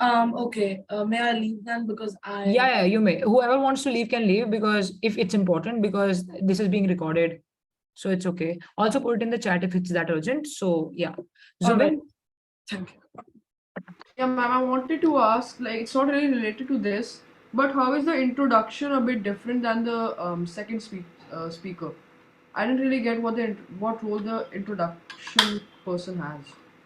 Okay. May I leave then because
Yeah, you may. Whoever wants to leave can leave because if it's important, because this is being recorded. So it's okay. Also put it in the chat if it's that urgent. So yeah. Zubin?
Thank you. Yeah, ma'am, I wanted to ask, like, it's not really related to this, but how is the introduction a bit different than the second speaker? I didn't really get what role the introduction person has.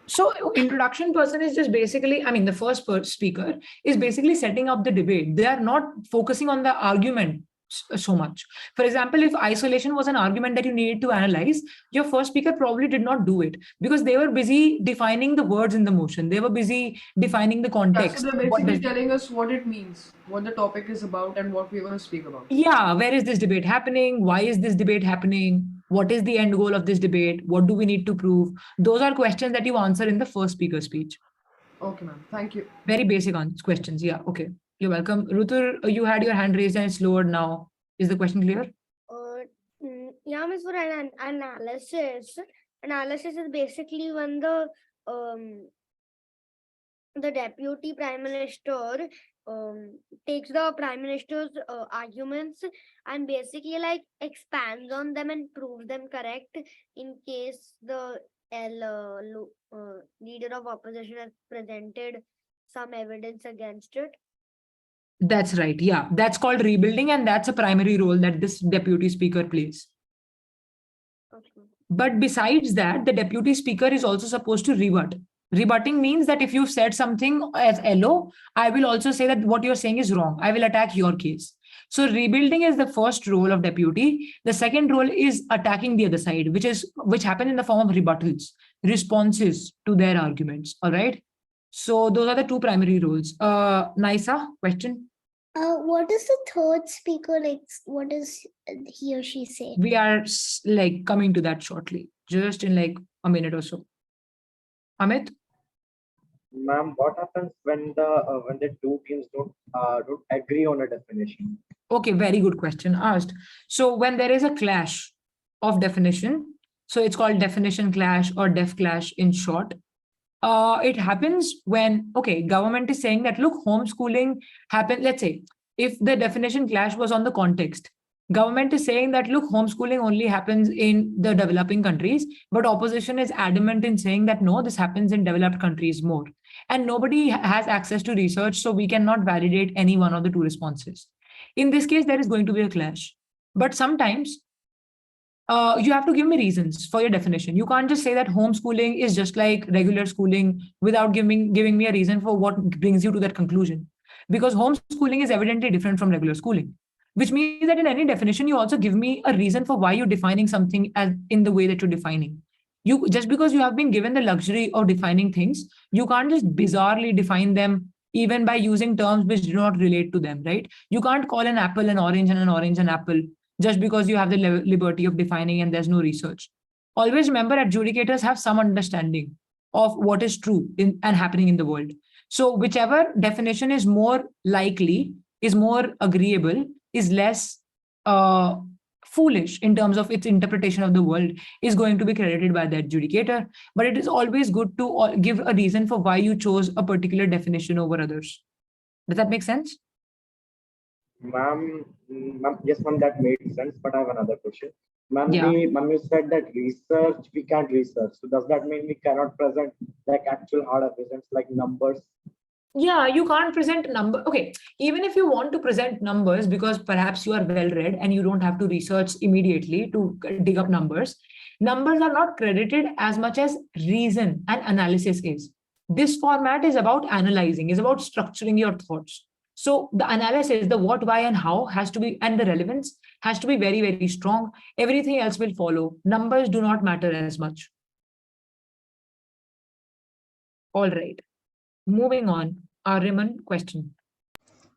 So introduction person is just basically, I mean, the first speaker is basically setting up the debate. They are not focusing on the argument so much. For example, if isolation was an argument that you needed to analyze, your first speaker probably did not do it because they were busy defining the words in the motion. They were busy defining the
Yeah,
context.
so they're basically telling us what it means, what the topic is about, and what we're going to speak about.
Yeah, where is this debate happening? Why is this debate happening? What is the end goal of this debate? What do we need to prove? Those are questions that you answer in the first speaker speech.
Okay, ma'am. Thank you.
Very basic questions. Yeah, okay. You're welcome. Rutur, you had your hand raised and it's lowered now. Is the question clear?
Yeah, Miss, for an analysis. Analysis is basically when the deputy prime minister takes the prime minister's arguments and basically like expands on them and proves them correct in case the leader of opposition has presented some evidence against it.
That's right. Yeah, that's called rebuilding, and that's a primary role that this deputy speaker plays.
Okay.
But besides that, the deputy speaker is also supposed to rebut. Rebutting means that if you've said something as LO, I will also say that what you're saying is wrong. I will attack your case. So rebuilding is the first role of deputy. The second role is attacking the other side, which happen in the form of rebuttals, responses to their arguments. All right. So those are the two primary roles. Naisa, question?
What is the third speaker like? What does he or she say?
We are like coming to that shortly, just in like a minute or so. Amit?
Ma'am, what happens when the two teams don't agree on a definition?
Okay, very good question asked. So when there is a clash of definition, so it's called definition clash or def clash in short. It happens when, okay, government is saying that, look, homeschooling happened. Let's say if the definition clash was on the context, government is saying that, look, homeschooling only happens in the developing countries, but opposition is adamant in saying that, no, this happens in developed countries more. And nobody has access to research, so we cannot validate any one of the two responses. In this case, there is going to be a clash. But sometimes you have to give me reasons for your definition. You can't just say that homeschooling is just like regular schooling without giving me a reason for what brings you to that conclusion. Because homeschooling is evidently different from regular schooling, which means that in any definition, you also give me a reason for why you're defining something as in the way that you're defining. You just because you have been given the luxury of defining things, you can't just bizarrely define them even by using terms which do not relate to them, right? You can't call an apple an orange and an orange an apple just because you have the liberty of defining and there's no research. Always remember, adjudicators have some understanding of what is true and happening in the world. So whichever definition is more likely, is more agreeable, is less foolish in terms of its interpretation of the world, is going to be credited by the adjudicator. But it is always good to give a reason for why you chose a particular definition over others. Does that make sense?
Ma'am, yes, ma'am, that made sense. But I have another question. Ma'am,
Yeah.
ma'am, you said that research, we can't research. So does that mean we cannot present like actual hard evidence like numbers?
Yeah, you can't present number. Okay, even if you want to present numbers because perhaps you are well read and you don't have to research immediately to dig up numbers, numbers are not credited as much as reason and analysis is. This format is about analyzing, is about structuring your thoughts. So the analysis, the what, why, and how has to be, and the relevance has to be very, very strong. Everything else will follow. Numbers do not matter as much. All right. Moving on. Raymond, question.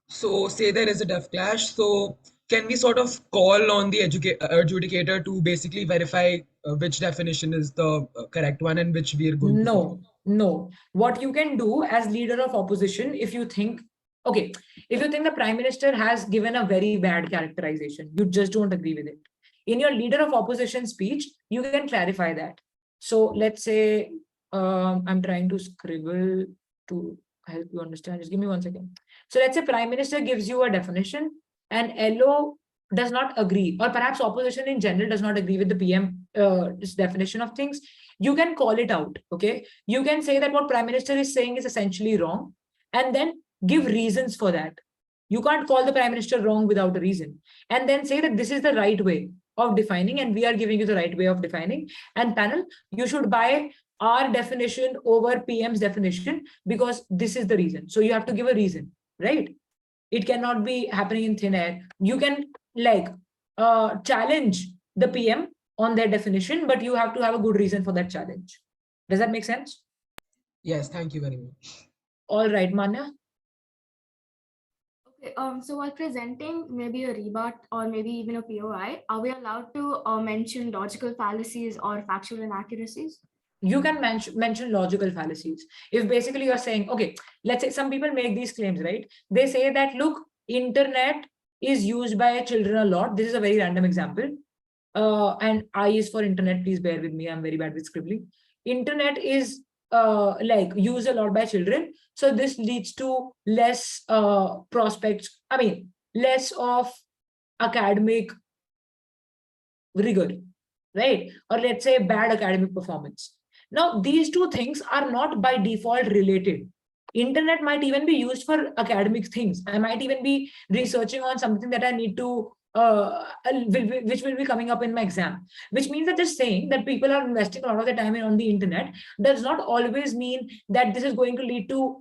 So say there is a deaf clash. So can we sort of call on the adjudicator to basically verify which definition is the correct one and which we are going to follow?
No. What you can do as leader of opposition, if you think, okay, if you think the prime minister has given a very bad characterization, you just don't agree with it. In your leader of opposition speech, you can clarify that. So let's say, I'm trying to scribble to help you understand. Just give me 1 second. So let's say prime minister gives you a definition and LO does not agree, or perhaps opposition in general does not agree with the PM definition of things. You can call it out. Okay, you can say that what prime minister is saying is essentially wrong, and then give reasons for that. You can't call the prime minister wrong without a reason, and then say that this is the right way of defining, and we are giving you the right way of defining. And panel, you should buy our definition over PM's definition because this is the reason. So you have to give a reason, right? It cannot be happening in thin air. You can challenge the PM on their definition, but you have to have a good reason for that challenge. Does that make sense?
Yes, thank you very much.
All right, Manya.
Okay, so while presenting maybe a rebut or maybe even a POI, are we allowed to mention logical fallacies or factual inaccuracies?
You can mention logical fallacies. If basically you're saying, okay, let's say some people make these claims, right? They say that, look, internet is used by children a lot. This is a very random example. And I is for internet, please bear with me. I'm very bad with scribbling. Internet is used a lot by children. So this leads to less prospects. I mean, less of academic rigor, right? Or let's say bad academic performance. Now, these two things are not by default related. Internet might even be used for academic things. I might even be researching on something that I need to, which will be coming up in my exam, which means that just saying that people are investing a lot of their time on the internet does not always mean that this is going to lead to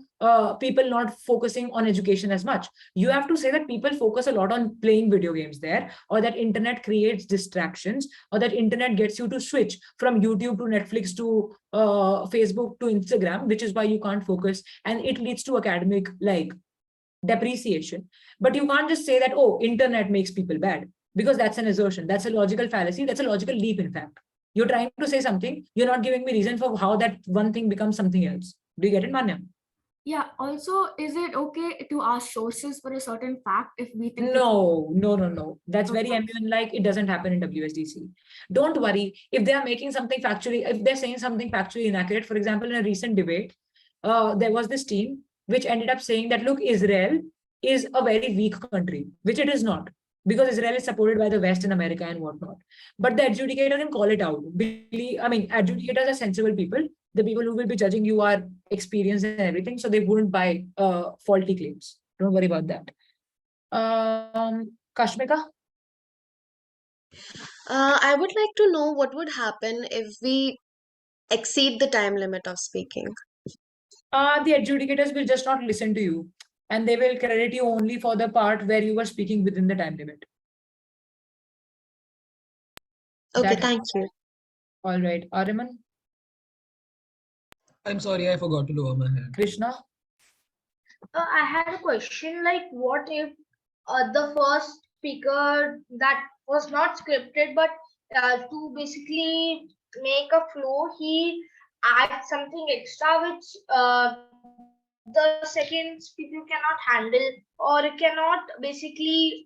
people not focusing on education as much. You have to say that people focus a lot on playing video games there, or that internet creates distractions, or that internet gets you to switch from YouTube to Netflix to Facebook to Instagram, which is why you can't focus, and it leads to academic depreciation. But you can't just say that, oh, internet makes people bad, because that's an assertion. That's a logical fallacy. That's a logical leap, in fact. You're trying to say something. You're not giving me reason for how that one thing becomes something else. Do you get it, Manya?
Yeah. Also, is it okay to ask sources for a certain fact if we think?
No. That's very like it doesn't happen in WSDC. Don't worry if they are making something factually. If they're saying something factually inaccurate, for example, in a recent debate, there was this team which ended up saying that, look, Israel is a very weak country, which it is not, because Israel is supported by the West and America and whatnot. But the adjudicator can call it out. Adjudicators are sensible people. The people who will be judging you are experienced and everything, so they wouldn't buy faulty claims. Don't worry about that. Kashmika?
I would like to know what would happen if we exceed the time limit of speaking.
The adjudicators will just not listen to you, and they will credit you only for the part where you were speaking within the time limit.
Okay, thank you.
All right, Ariman?
I'm sorry, I forgot to lower my hand.
Krishna?
I had a question, like what if the first speaker that was not scripted, but to basically make a flow, he adds something extra which the second speaker cannot handle, or cannot basically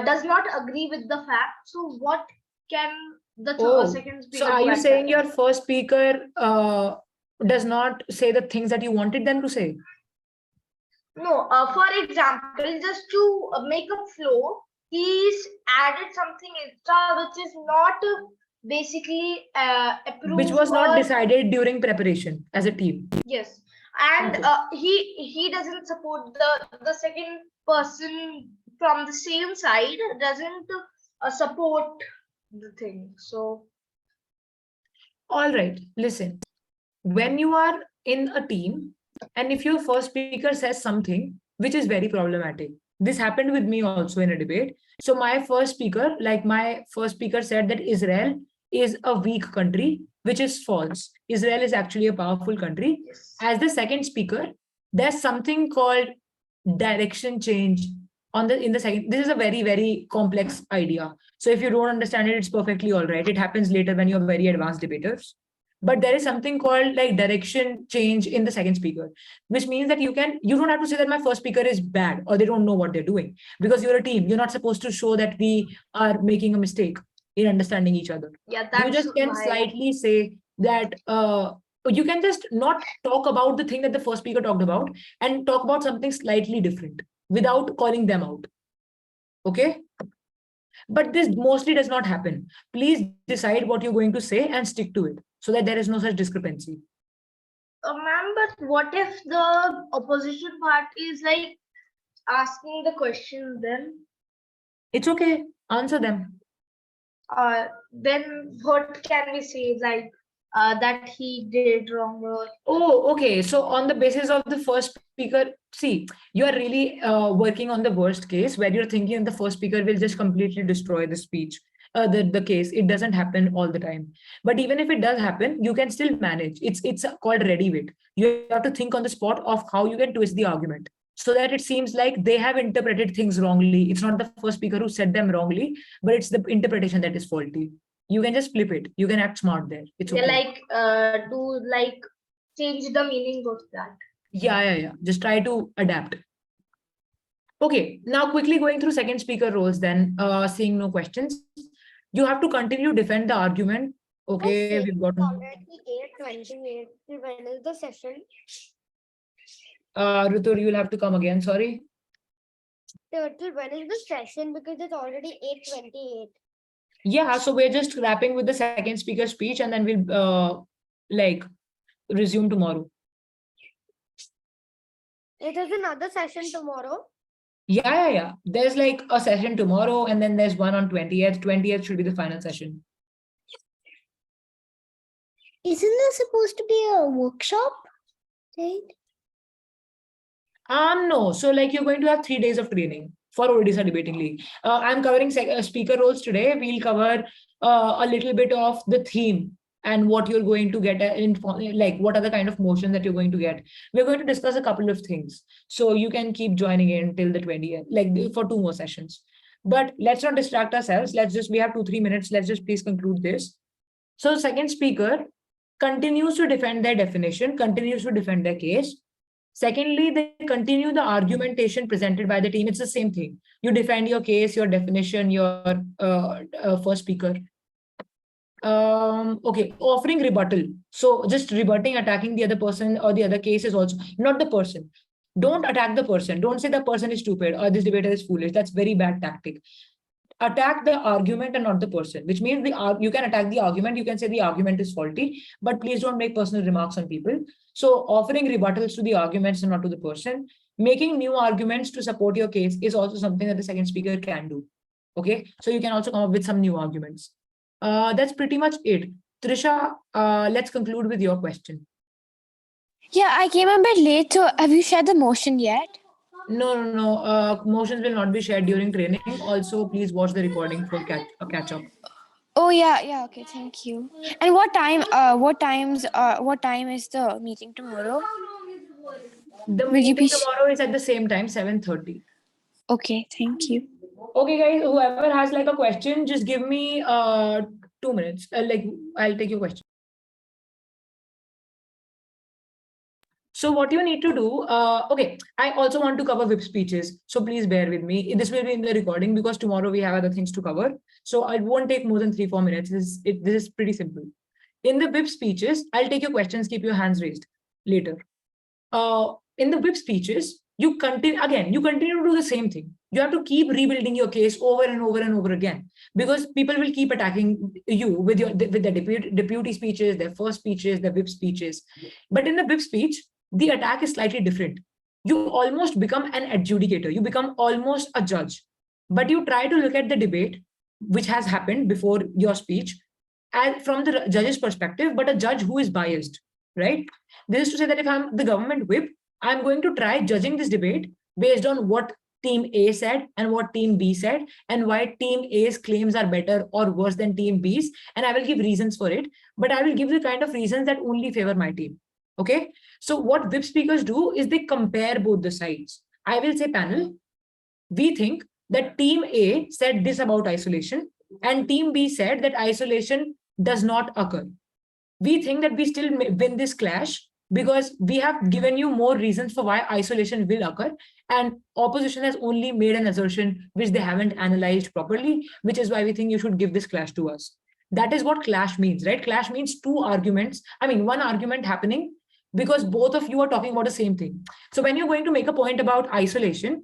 does not agree with the fact. So what can the second speaker
so are
do
you
at
saying
that
your
time?
first speaker does not say the things that you wanted them to say?
No, for example, just to make a flow, he's added something extra which is not basically approved.
Which was not
or-
decided during preparation as a team.
Yes, and
Okay.
he doesn't support the second person from the same side, doesn't support the thing. So
All right, listen. When you are in a team, and if your first speaker says something which is very problematic, this happened with me also in a debate. So my first speaker said that Israel is a weak country, which is false. Israel is actually a powerful country. As the second speaker, there's something called direction change on the in the second. This is a very, very complex idea. So if you don't understand it, it's perfectly all right. It happens later when you're very advanced debaters. But there is something called like direction change in the second speaker, which means that you don't have to say that my first speaker is bad or they don't know what they're doing, because you're a team. You're not supposed to show that we are making a mistake in understanding each other.
Yeah,
You
that's
just can
why.
slightly say that you can just not talk about the thing that the first speaker talked about and talk about something slightly different without calling them out. Okay? But this mostly does not happen. Please decide what you're going to say and stick to it so that there is no such discrepancy.
Ma'am, but what if the opposition party is like asking the question then?
It's okay. Answer them.
Then what can we say? Like that he did wrong or
Oh, okay. So on the basis of the first speaker, see, you are really working on the worst case where you're thinking the first speaker will just completely destroy the speech, the case. It doesn't happen all the time. But even if it does happen, you can still manage. It's called ready wit. You have to think on the spot of how you can twist the argument so that it seems like they have interpreted things wrongly. It's not the first speaker who said them wrongly, but it's the interpretation that is faulty. You can just flip it. You can act smart there. It's okay.
like do like change the meaning of that.
Yeah. Just try to adapt. Okay, now quickly going through second speaker roles then, seeing no questions. You have to continue defend the argument. Okay, we've got
Already 8:28. When is the session?
Ritur, you'll have to come again, sorry.
Turtle, when is the session? Because it's already 8:28.
Yeah, so we're just wrapping with the second speaker speech and then we'll like resume tomorrow.
It is another session tomorrow.
Yeah. There's like a session tomorrow and then there's one on 20th. 20th should be the final session.
Isn't there supposed to be a workshop? Right?
No. So like you're going to have 3 days of training for Odisha Debating League. I'm covering speaker roles today. We'll cover a little bit of the theme and what you're going to get like what are the kind of motions that you're going to get. We're going to discuss a couple of things. So you can keep joining in till the 20th, like for 2 more sessions. But let's not distract ourselves. We have 2-3 minutes. Let's just please conclude this. So second speaker continues to defend their definition, continues to defend their case. Secondly, they continue the argumentation presented by the team. It's the same thing. You defend your case, your definition, your first speaker. Okay, offering rebuttal. So just rebutting, attacking the other person or the other case is also not the person. Don't attack the person. Don't say the person is stupid or this debater is foolish. That's very bad tactic. Attack the argument and not the person, which means you can attack the argument. You can say the argument is faulty, but please don't make personal remarks on people. So offering rebuttals to the arguments and not to the person. Making new arguments to support your case is also something that the second speaker can do. Okay, so you can also come up with some new arguments. That's pretty much it. Trisha, let's conclude with your question.
Yeah, I came a bit late. So have you shared the motion yet?
No. Motions will not be shared during training. Also, please watch the recording for catch up.
Oh yeah. Okay, thank you. And what time? What time is the meeting tomorrow?
The meeting tomorrow is at the same time, 7:30.
Okay, thank you.
Okay, guys. Whoever has like a question, just give me 2 minutes. I'll take your question. So what you need to do, okay, I also want to cover whip speeches. So please bear with me. This will be in the recording because tomorrow we have other things to cover. So I won't take more than 3-4 minutes. This is pretty simple. In the whip speeches, I'll take your questions, keep your hands raised later. In the whip speeches, you continue to do the same thing. You have to keep rebuilding your case over and over and over again because people will keep attacking you with their deputy speeches, their first speeches, their whip speeches. But in the whip speech, the attack is slightly different. You almost become an adjudicator. You become almost a judge. But you try to look at the debate, which has happened before your speech, from the judge's perspective, but a judge who is biased. right? This is to say that if I'm the government whip, I'm going to try judging this debate based on what team A said and what team B said, and why team A's claims are better or worse than team B's. And I will give reasons for it, but I will give the kind of reasons that only favor my team. Okay. So what whip speakers do is they compare both the sides. I will say, panel, we think that team A said this about isolation, and team B said that isolation does not occur. We think that we still win this clash because we have given you more reasons for why isolation will occur, and opposition has only made an assertion which they haven't analyzed properly, which is why we think you should give this clash to us. That is what clash means, right? Clash means two arguments, I mean one argument happening because both of you are talking about the same thing. So when you're going to make a point about isolation,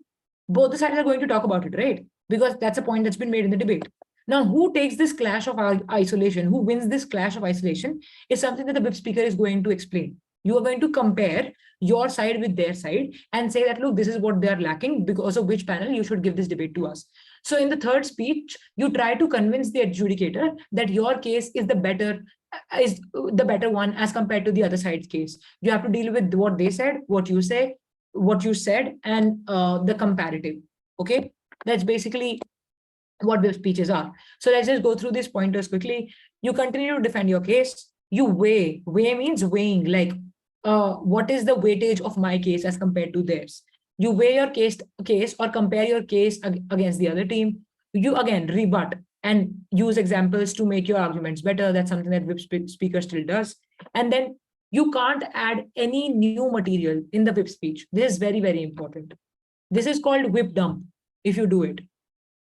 both the sides are going to talk about it, right? Because that's a point that's been made in the debate. Now, who takes this clash of isolation, who wins this clash of isolation, is something that the whip speaker is going to explain. You are going to compare your side with their side and say that, look, this is what they are lacking, because of which panel you should give this debate to us. So in the third speech, you try to convince the adjudicator that your case is the better one as compared to the other side's case. You have to deal with what they said, what you say, what you said, and the comparative. Okay, that's basically what the speeches are. So let's just go through these pointers quickly. You continue to defend your case. You weigh. Weigh means weighing, like what is the weightage of my case as compared to theirs. You weigh your case or compare your case against the other team. You again rebut and use examples to make your arguments better. That's something that whip speaker still does. And then you can't add any new material in the whip speech. This is very, very important. This is called whip dump if you do it.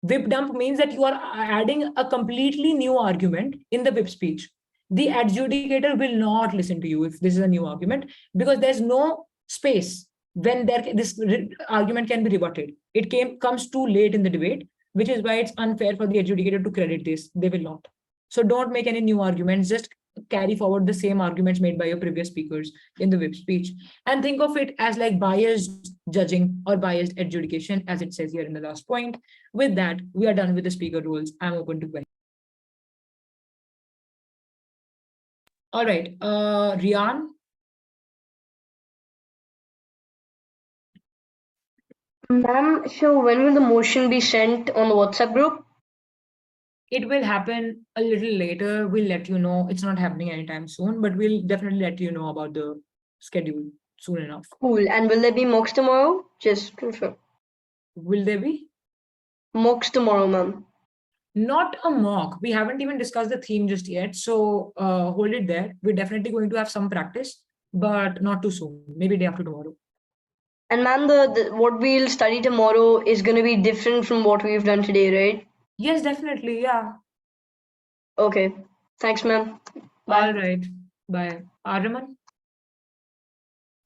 Whip dump means that you are adding a completely new argument in the whip speech. The adjudicator will not listen to you if this is a new argument, because there's no space when this argument can be rebutted. It comes too late in the debate, which is why it's unfair for the adjudicator to credit this. They will not. So don't make any new arguments. Just carry forward the same arguments made by your previous speakers in the whip speech, and think of it as like biased judging or biased adjudication, as it says here in the last point. With that, we are done with the speaker rules. I'm open to questions. All right, Rian.
Ma'am, so when will the motion be sent on the WhatsApp group?
It will happen a little later. We'll let you know. It's not happening anytime soon, but we'll definitely let you know about the schedule soon enough.
Cool. And will there be mocks tomorrow? Just to sure.
Will there be?
Mocks tomorrow, ma'am.
Not a mock. We haven't even discussed the theme just yet. So hold it there. We're definitely going to have some practice, but not too soon. Maybe day after tomorrow.
And ma'am, what we'll study tomorrow is going to be different from what we've done today, right?
Yes, definitely. Yeah.
Okay. Thanks, ma'am. Bye.
All right. Bye. Araman?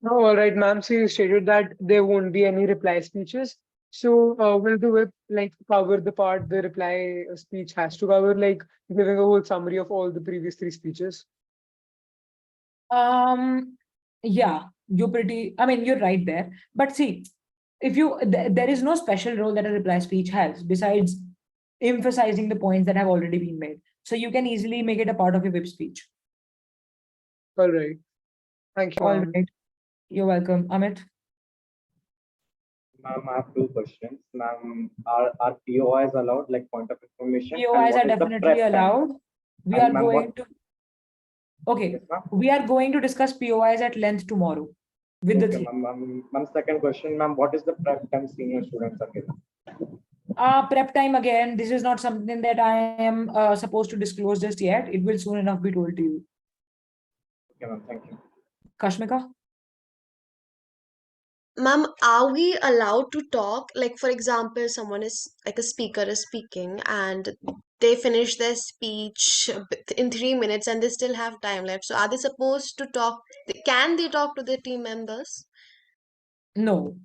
No, all right, ma'am. So you stated that there won't be any reply speeches. So will the whip like cover the part the reply speech has to cover, like giving a whole summary of all the previous three speeches?
Yeah, you're right there. But see, if there is no special role that a reply speech has besides emphasizing the points that have already been made. So you can easily make it a part of your whip speech.
All right. Thank you.
All right. You're welcome. Amit?
Ma'am, I have two questions. Ma'am, are POIs allowed, like point of information?
POIs are definitely allowed. We are going to. Okay, we are going to discuss POIs at length tomorrow with the team.
Ma'am, second question, ma'am, what is the prep time senior students are given?
Prep time again, this is not something that I am supposed to disclose just yet. It will soon enough be told to you.
Okay, ma'am, thank you.
Kashmika?
Ma'am, are we allowed to talk? Like, for example, someone is like a speaker is speaking and they finish their speech in 3 minutes and they still have time left. So, are they supposed to talk? Can they talk to their team members?
No.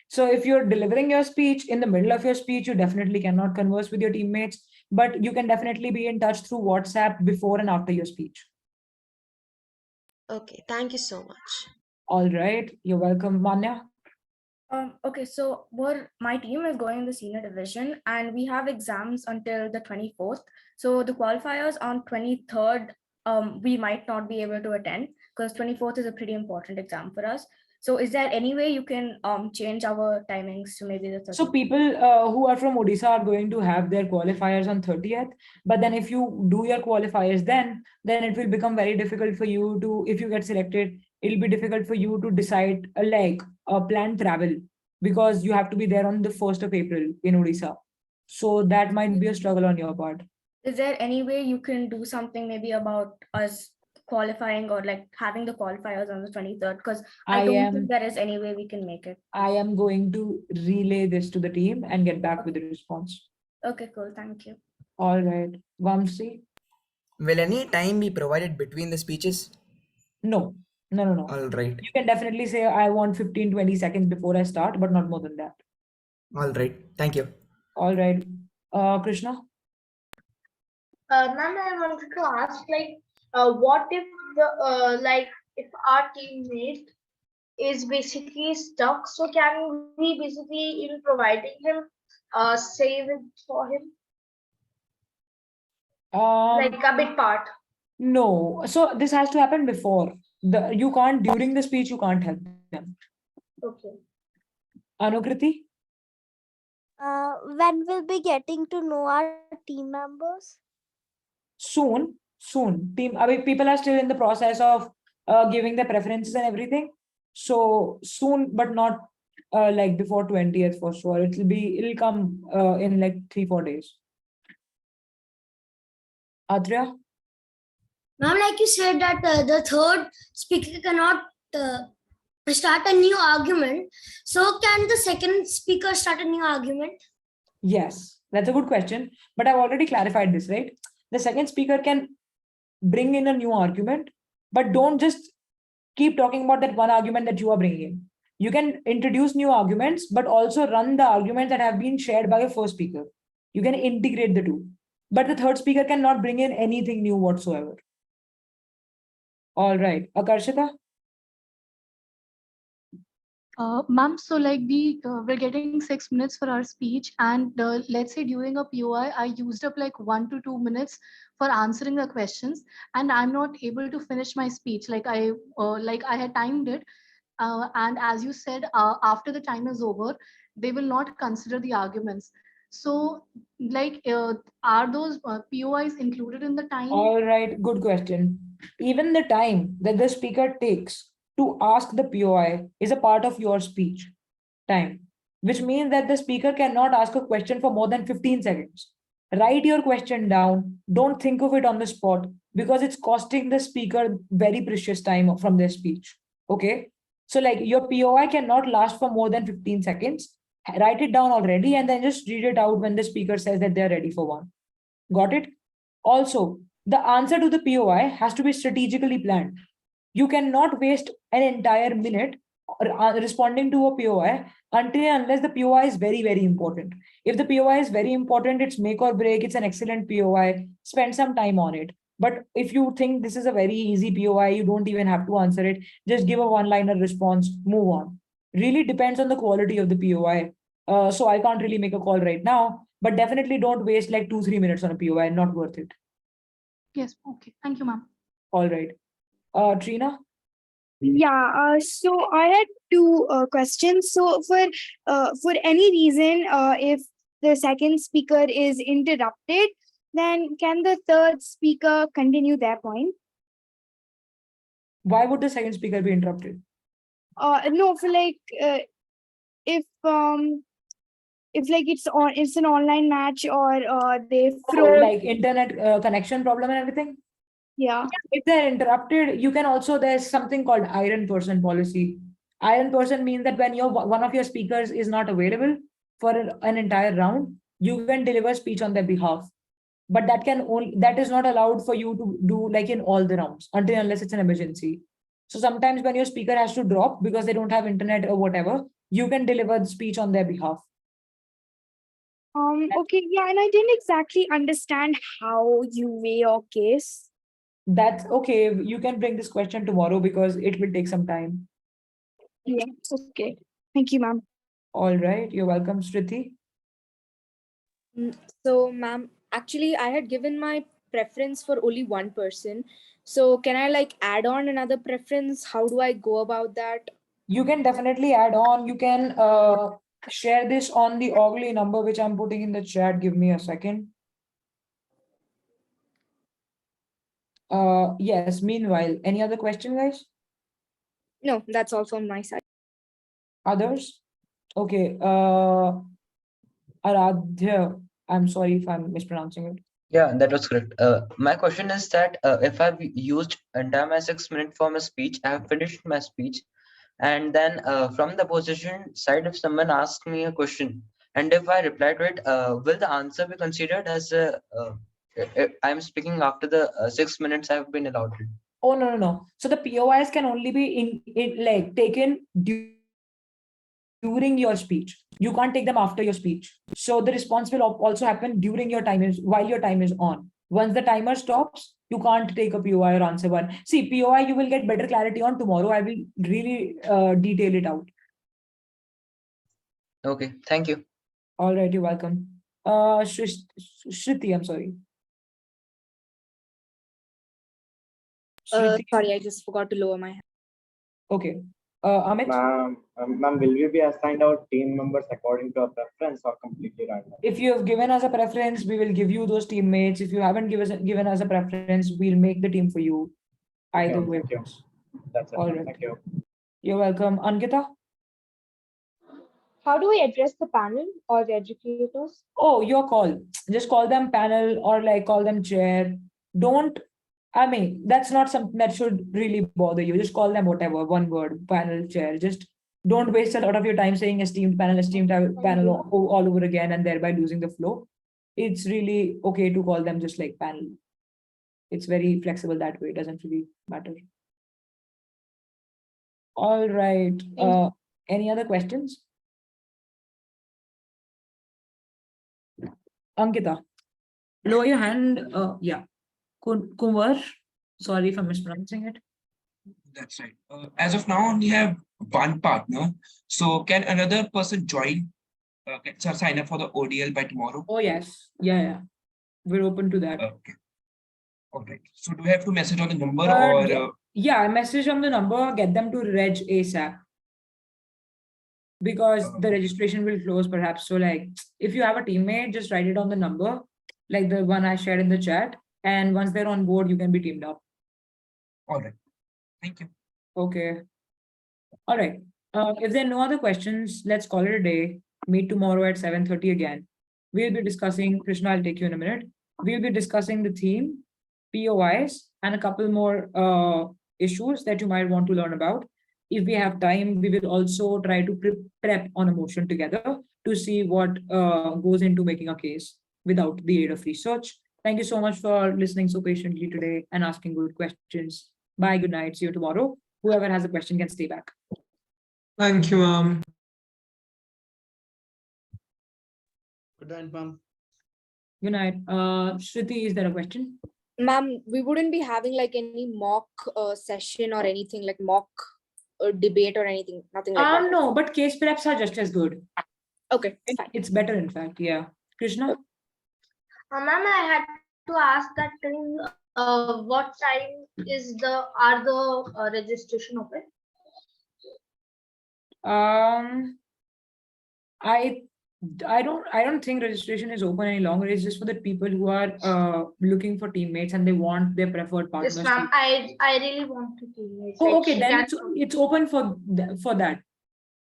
So if you're delivering your speech in the middle of your speech, you definitely cannot converse with your teammates, but you can definitely be in touch through WhatsApp before and after your speech.
Okay, thank you so much.
All right, you're welcome, Manya.
Okay, so my team is going in the senior division and we have exams until the 24th. So the qualifiers on 23rd we might not be able to attend because 24th is a pretty important exam for us. So is there any way you can change our timings to maybe the 30th?
So people who are from Odisha are going to have their qualifiers on 30th. But then if you do your qualifiers then it will become very difficult for you to, if you get selected, it'll be difficult for you to decide like a planned travel because you have to be there on the 1st of April in Odisha. So that might be a struggle on your part.
Is there any way you can do something maybe about us qualifying or like having the qualifiers on the 23rd? Because I don't think there is any way we can make it.
I am going to relay this to the team and get back with the response.
Okay, cool. Thank you.
All right. Vamsi?
Will any time be provided between the speeches?
No.
All right.
You can definitely say I want 15-20 seconds before I start, but not more than that.
All right. Thank you.
All right. Krishna?
Ma'am, I wanted to ask, like, what if if our teammate is basically stuck? So can we basically, in providing him, save it for him, like a bit part?
No. So this has to happen before. You can't during the speech. You can't help them.
Okay.
Anukriti?
When we'll be getting to know our team members?
Soon. People are still in the process of giving their preferences and everything. So soon, but not like before 20th for sure. It'll come in like 3-4 days. Adria?
Ma'am, like you said that the third speaker cannot start a new argument. So can the second speaker start a new argument?
Yes, that's a good question. But I've already clarified this, right? The second speaker can bring in a new argument, but don't just keep talking about that one argument that you are bringing in. You can introduce new arguments, but also run the arguments that have been shared by a first speaker. You can integrate the two. But the third speaker cannot bring in anything new whatsoever. All right. Akarshita?
Ma'am, so like we're getting 6 minutes for our speech, and let's say during a POI, I used up like 1 to 2 minutes for answering the questions, and I'm not able to finish my speech. Like I had timed it, and as you said, after the time is over, they will not consider the arguments. So, like, are those POIs included in the time?
All right. Good question. Even the time that the speaker takes to ask the POI is a part of your speech time, which means that the speaker cannot ask a question for more than 15 seconds. Write your question down. Don't think of it on the spot because it's costing the speaker very precious time from their speech. Okay. So like your POI cannot last for more than 15 seconds. Write it down already and then just read it out when the speaker says that they're ready for one. Got it? Also, the answer to the POI has to be strategically planned. You cannot waste an entire minute responding to a POI until unless the POI is very, very important. If the POI is very important, it's make or break, it's an excellent POI, spend some time on it. But if you think this is a very easy POI, you don't even have to answer it, just give a one-liner response, move on. Really depends on the quality of the POI. So I can't really make a call right now, but definitely don't waste like 2-3 minutes on a POI, not worth it.
Yes, okay. Thank you, ma'am.
All right. Trina?
Yeah, so I had two questions. So for any reason, if the second speaker is interrupted, then can the third speaker continue their point?
Why would the second speaker be interrupted?
No, for like if like it's an online match or they froze.
Like internet connection problem and everything?
Yeah.
If they're interrupted, you can also, there's something called iron person policy. Iron person means that when one of your speakers is not available for an entire round, you can deliver speech on their behalf. But that is not allowed for you to do like in all the rounds until unless it's an emergency. So sometimes when your speaker has to drop because they don't have internet or whatever, you can deliver the speech on their behalf.
Okay, yeah, and I didn't exactly understand how you weigh your case.
That's okay. You can bring this question tomorrow because it will take some time.
Yeah, okay. Thank you, ma'am.
All right. You're welcome, Shruti.
So, ma'am, actually, I had given my
preference for only one person. So can I like add on another preference? How do I go about that?
You can definitely add on. You can share this on the Ogly number, which I'm putting in the chat. Give me a second. Yes, meanwhile, any other question, guys?
No, that's all from my side.
Others? Okay. Aradhya, I'm sorry if I'm mispronouncing it.
Yeah, that was correct. My question is that if I've used entire my 6 minute for my speech, I have finished my speech, and then from the opposition side, if someone asks me a question, and if I reply to it, will the answer be considered as I'm speaking after the 6 minutes I've been allotted?
Oh, no, no, no. So the POIs can only be in like taken during your speech. You can't take them after your speech. So the response will also happen during your time is while your time is on. Once the timer stops, you can't take a POI or answer one. See, POI, you will get better clarity on tomorrow. I will really detail it out.
Okay, thank you.
All right, you're welcome. Shriti, I'm sorry.
Sorry, I just forgot to lower my hand.
Okay. Amit?
Ma'am, will we be assigned our team members according to our preference or completely random?
If you have given us a preference, we will give you those teammates. If you haven't given us a preference, we'll make the team for you. Either way.
Thank you. That's it.
All right.
Thank you.
You're welcome. Ankita?
How do I address the panel or the educators?
Oh, your call. Just call them panel or like call them chair. Don't, I mean, that's not something that should really bother you. Just call them whatever, one word, panel, chair. Just don't waste a lot of your time saying esteemed panel all over again and thereby losing the flow. It's really okay to call them just like panel. It's very flexible that way. It doesn't really matter. All right. Any other questions? Ankita, lower your hand. Yeah. Kumar. Sorry if I'm mispronouncing it.
That's right. As of now, only have one partner. So can another person join? Can sign up for the ODL by tomorrow?
Oh, yes. Yeah. We're open to that.
Okay. All right. So do we have to message on the number or?
Yeah, message on the number, get them to reg ASAP. Because the registration will close perhaps. So like, if you have a teammate, just write it on the number, like the one I shared in the chat. And once they're on board, you can be teamed up.
All right. Thank you.
Okay. All right. If there are no other questions, let's call it a day. Meet tomorrow at 7:30 again. We'll be discussing, Krishna, I'll take you in a minute. We'll be discussing the theme, POIs, and a couple more issues that you might want to learn about. If we have time, we will also try to prep on a motion together to see what goes into making a case without the aid of research. Thank you so much for listening so patiently today and asking good questions. Bye, good night. See you tomorrow. Whoever has a question can stay back.
Thank you, ma'am.
Good night, ma'am.
Good night. Shruti, is there a question?
Ma'am, we wouldn't be having like any mock session or anything like mock debate or anything, nothing like that.
No, but case preps are just as good.
Okay, fine.
It's better, in fact. Yeah. Krishna?
Ma'am, I had to ask that what time is the registration open?
I don't think registration is open any longer. It's just for the people who are looking for teammates and they want their preferred partners.
Yes, ma'am. I really want to teammates.
Oh, okay, then it's open for that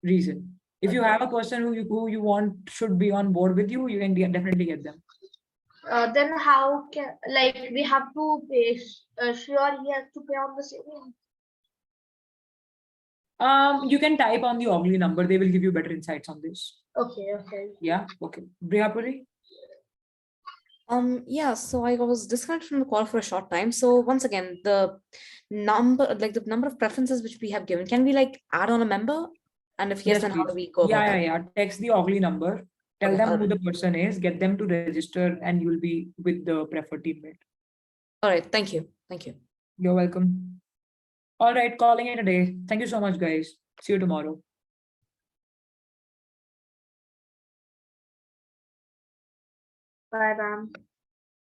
reason. If you have a person who you want should be on board with you, you can definitely get them.
Then how can we have to pay? Sure, he has to pay on the same.
You can type on the Ogly number. They will give you better insights on this.
Okay.
Yeah. Okay. Brihapuri?
Yeah, so I was disconnected from the call for a short time. So once again, the number of preferences which we have given, can we like add on a member? And if yes, then how do we go about that?
Yeah. Text the Ogly number. Tell them who the person is. Get them to register, and you'll be with the preferred teammate.
All right. Thank you.
You're welcome. All right, calling it a day. Thank you so much, guys. See you tomorrow.
Bye, ma'am.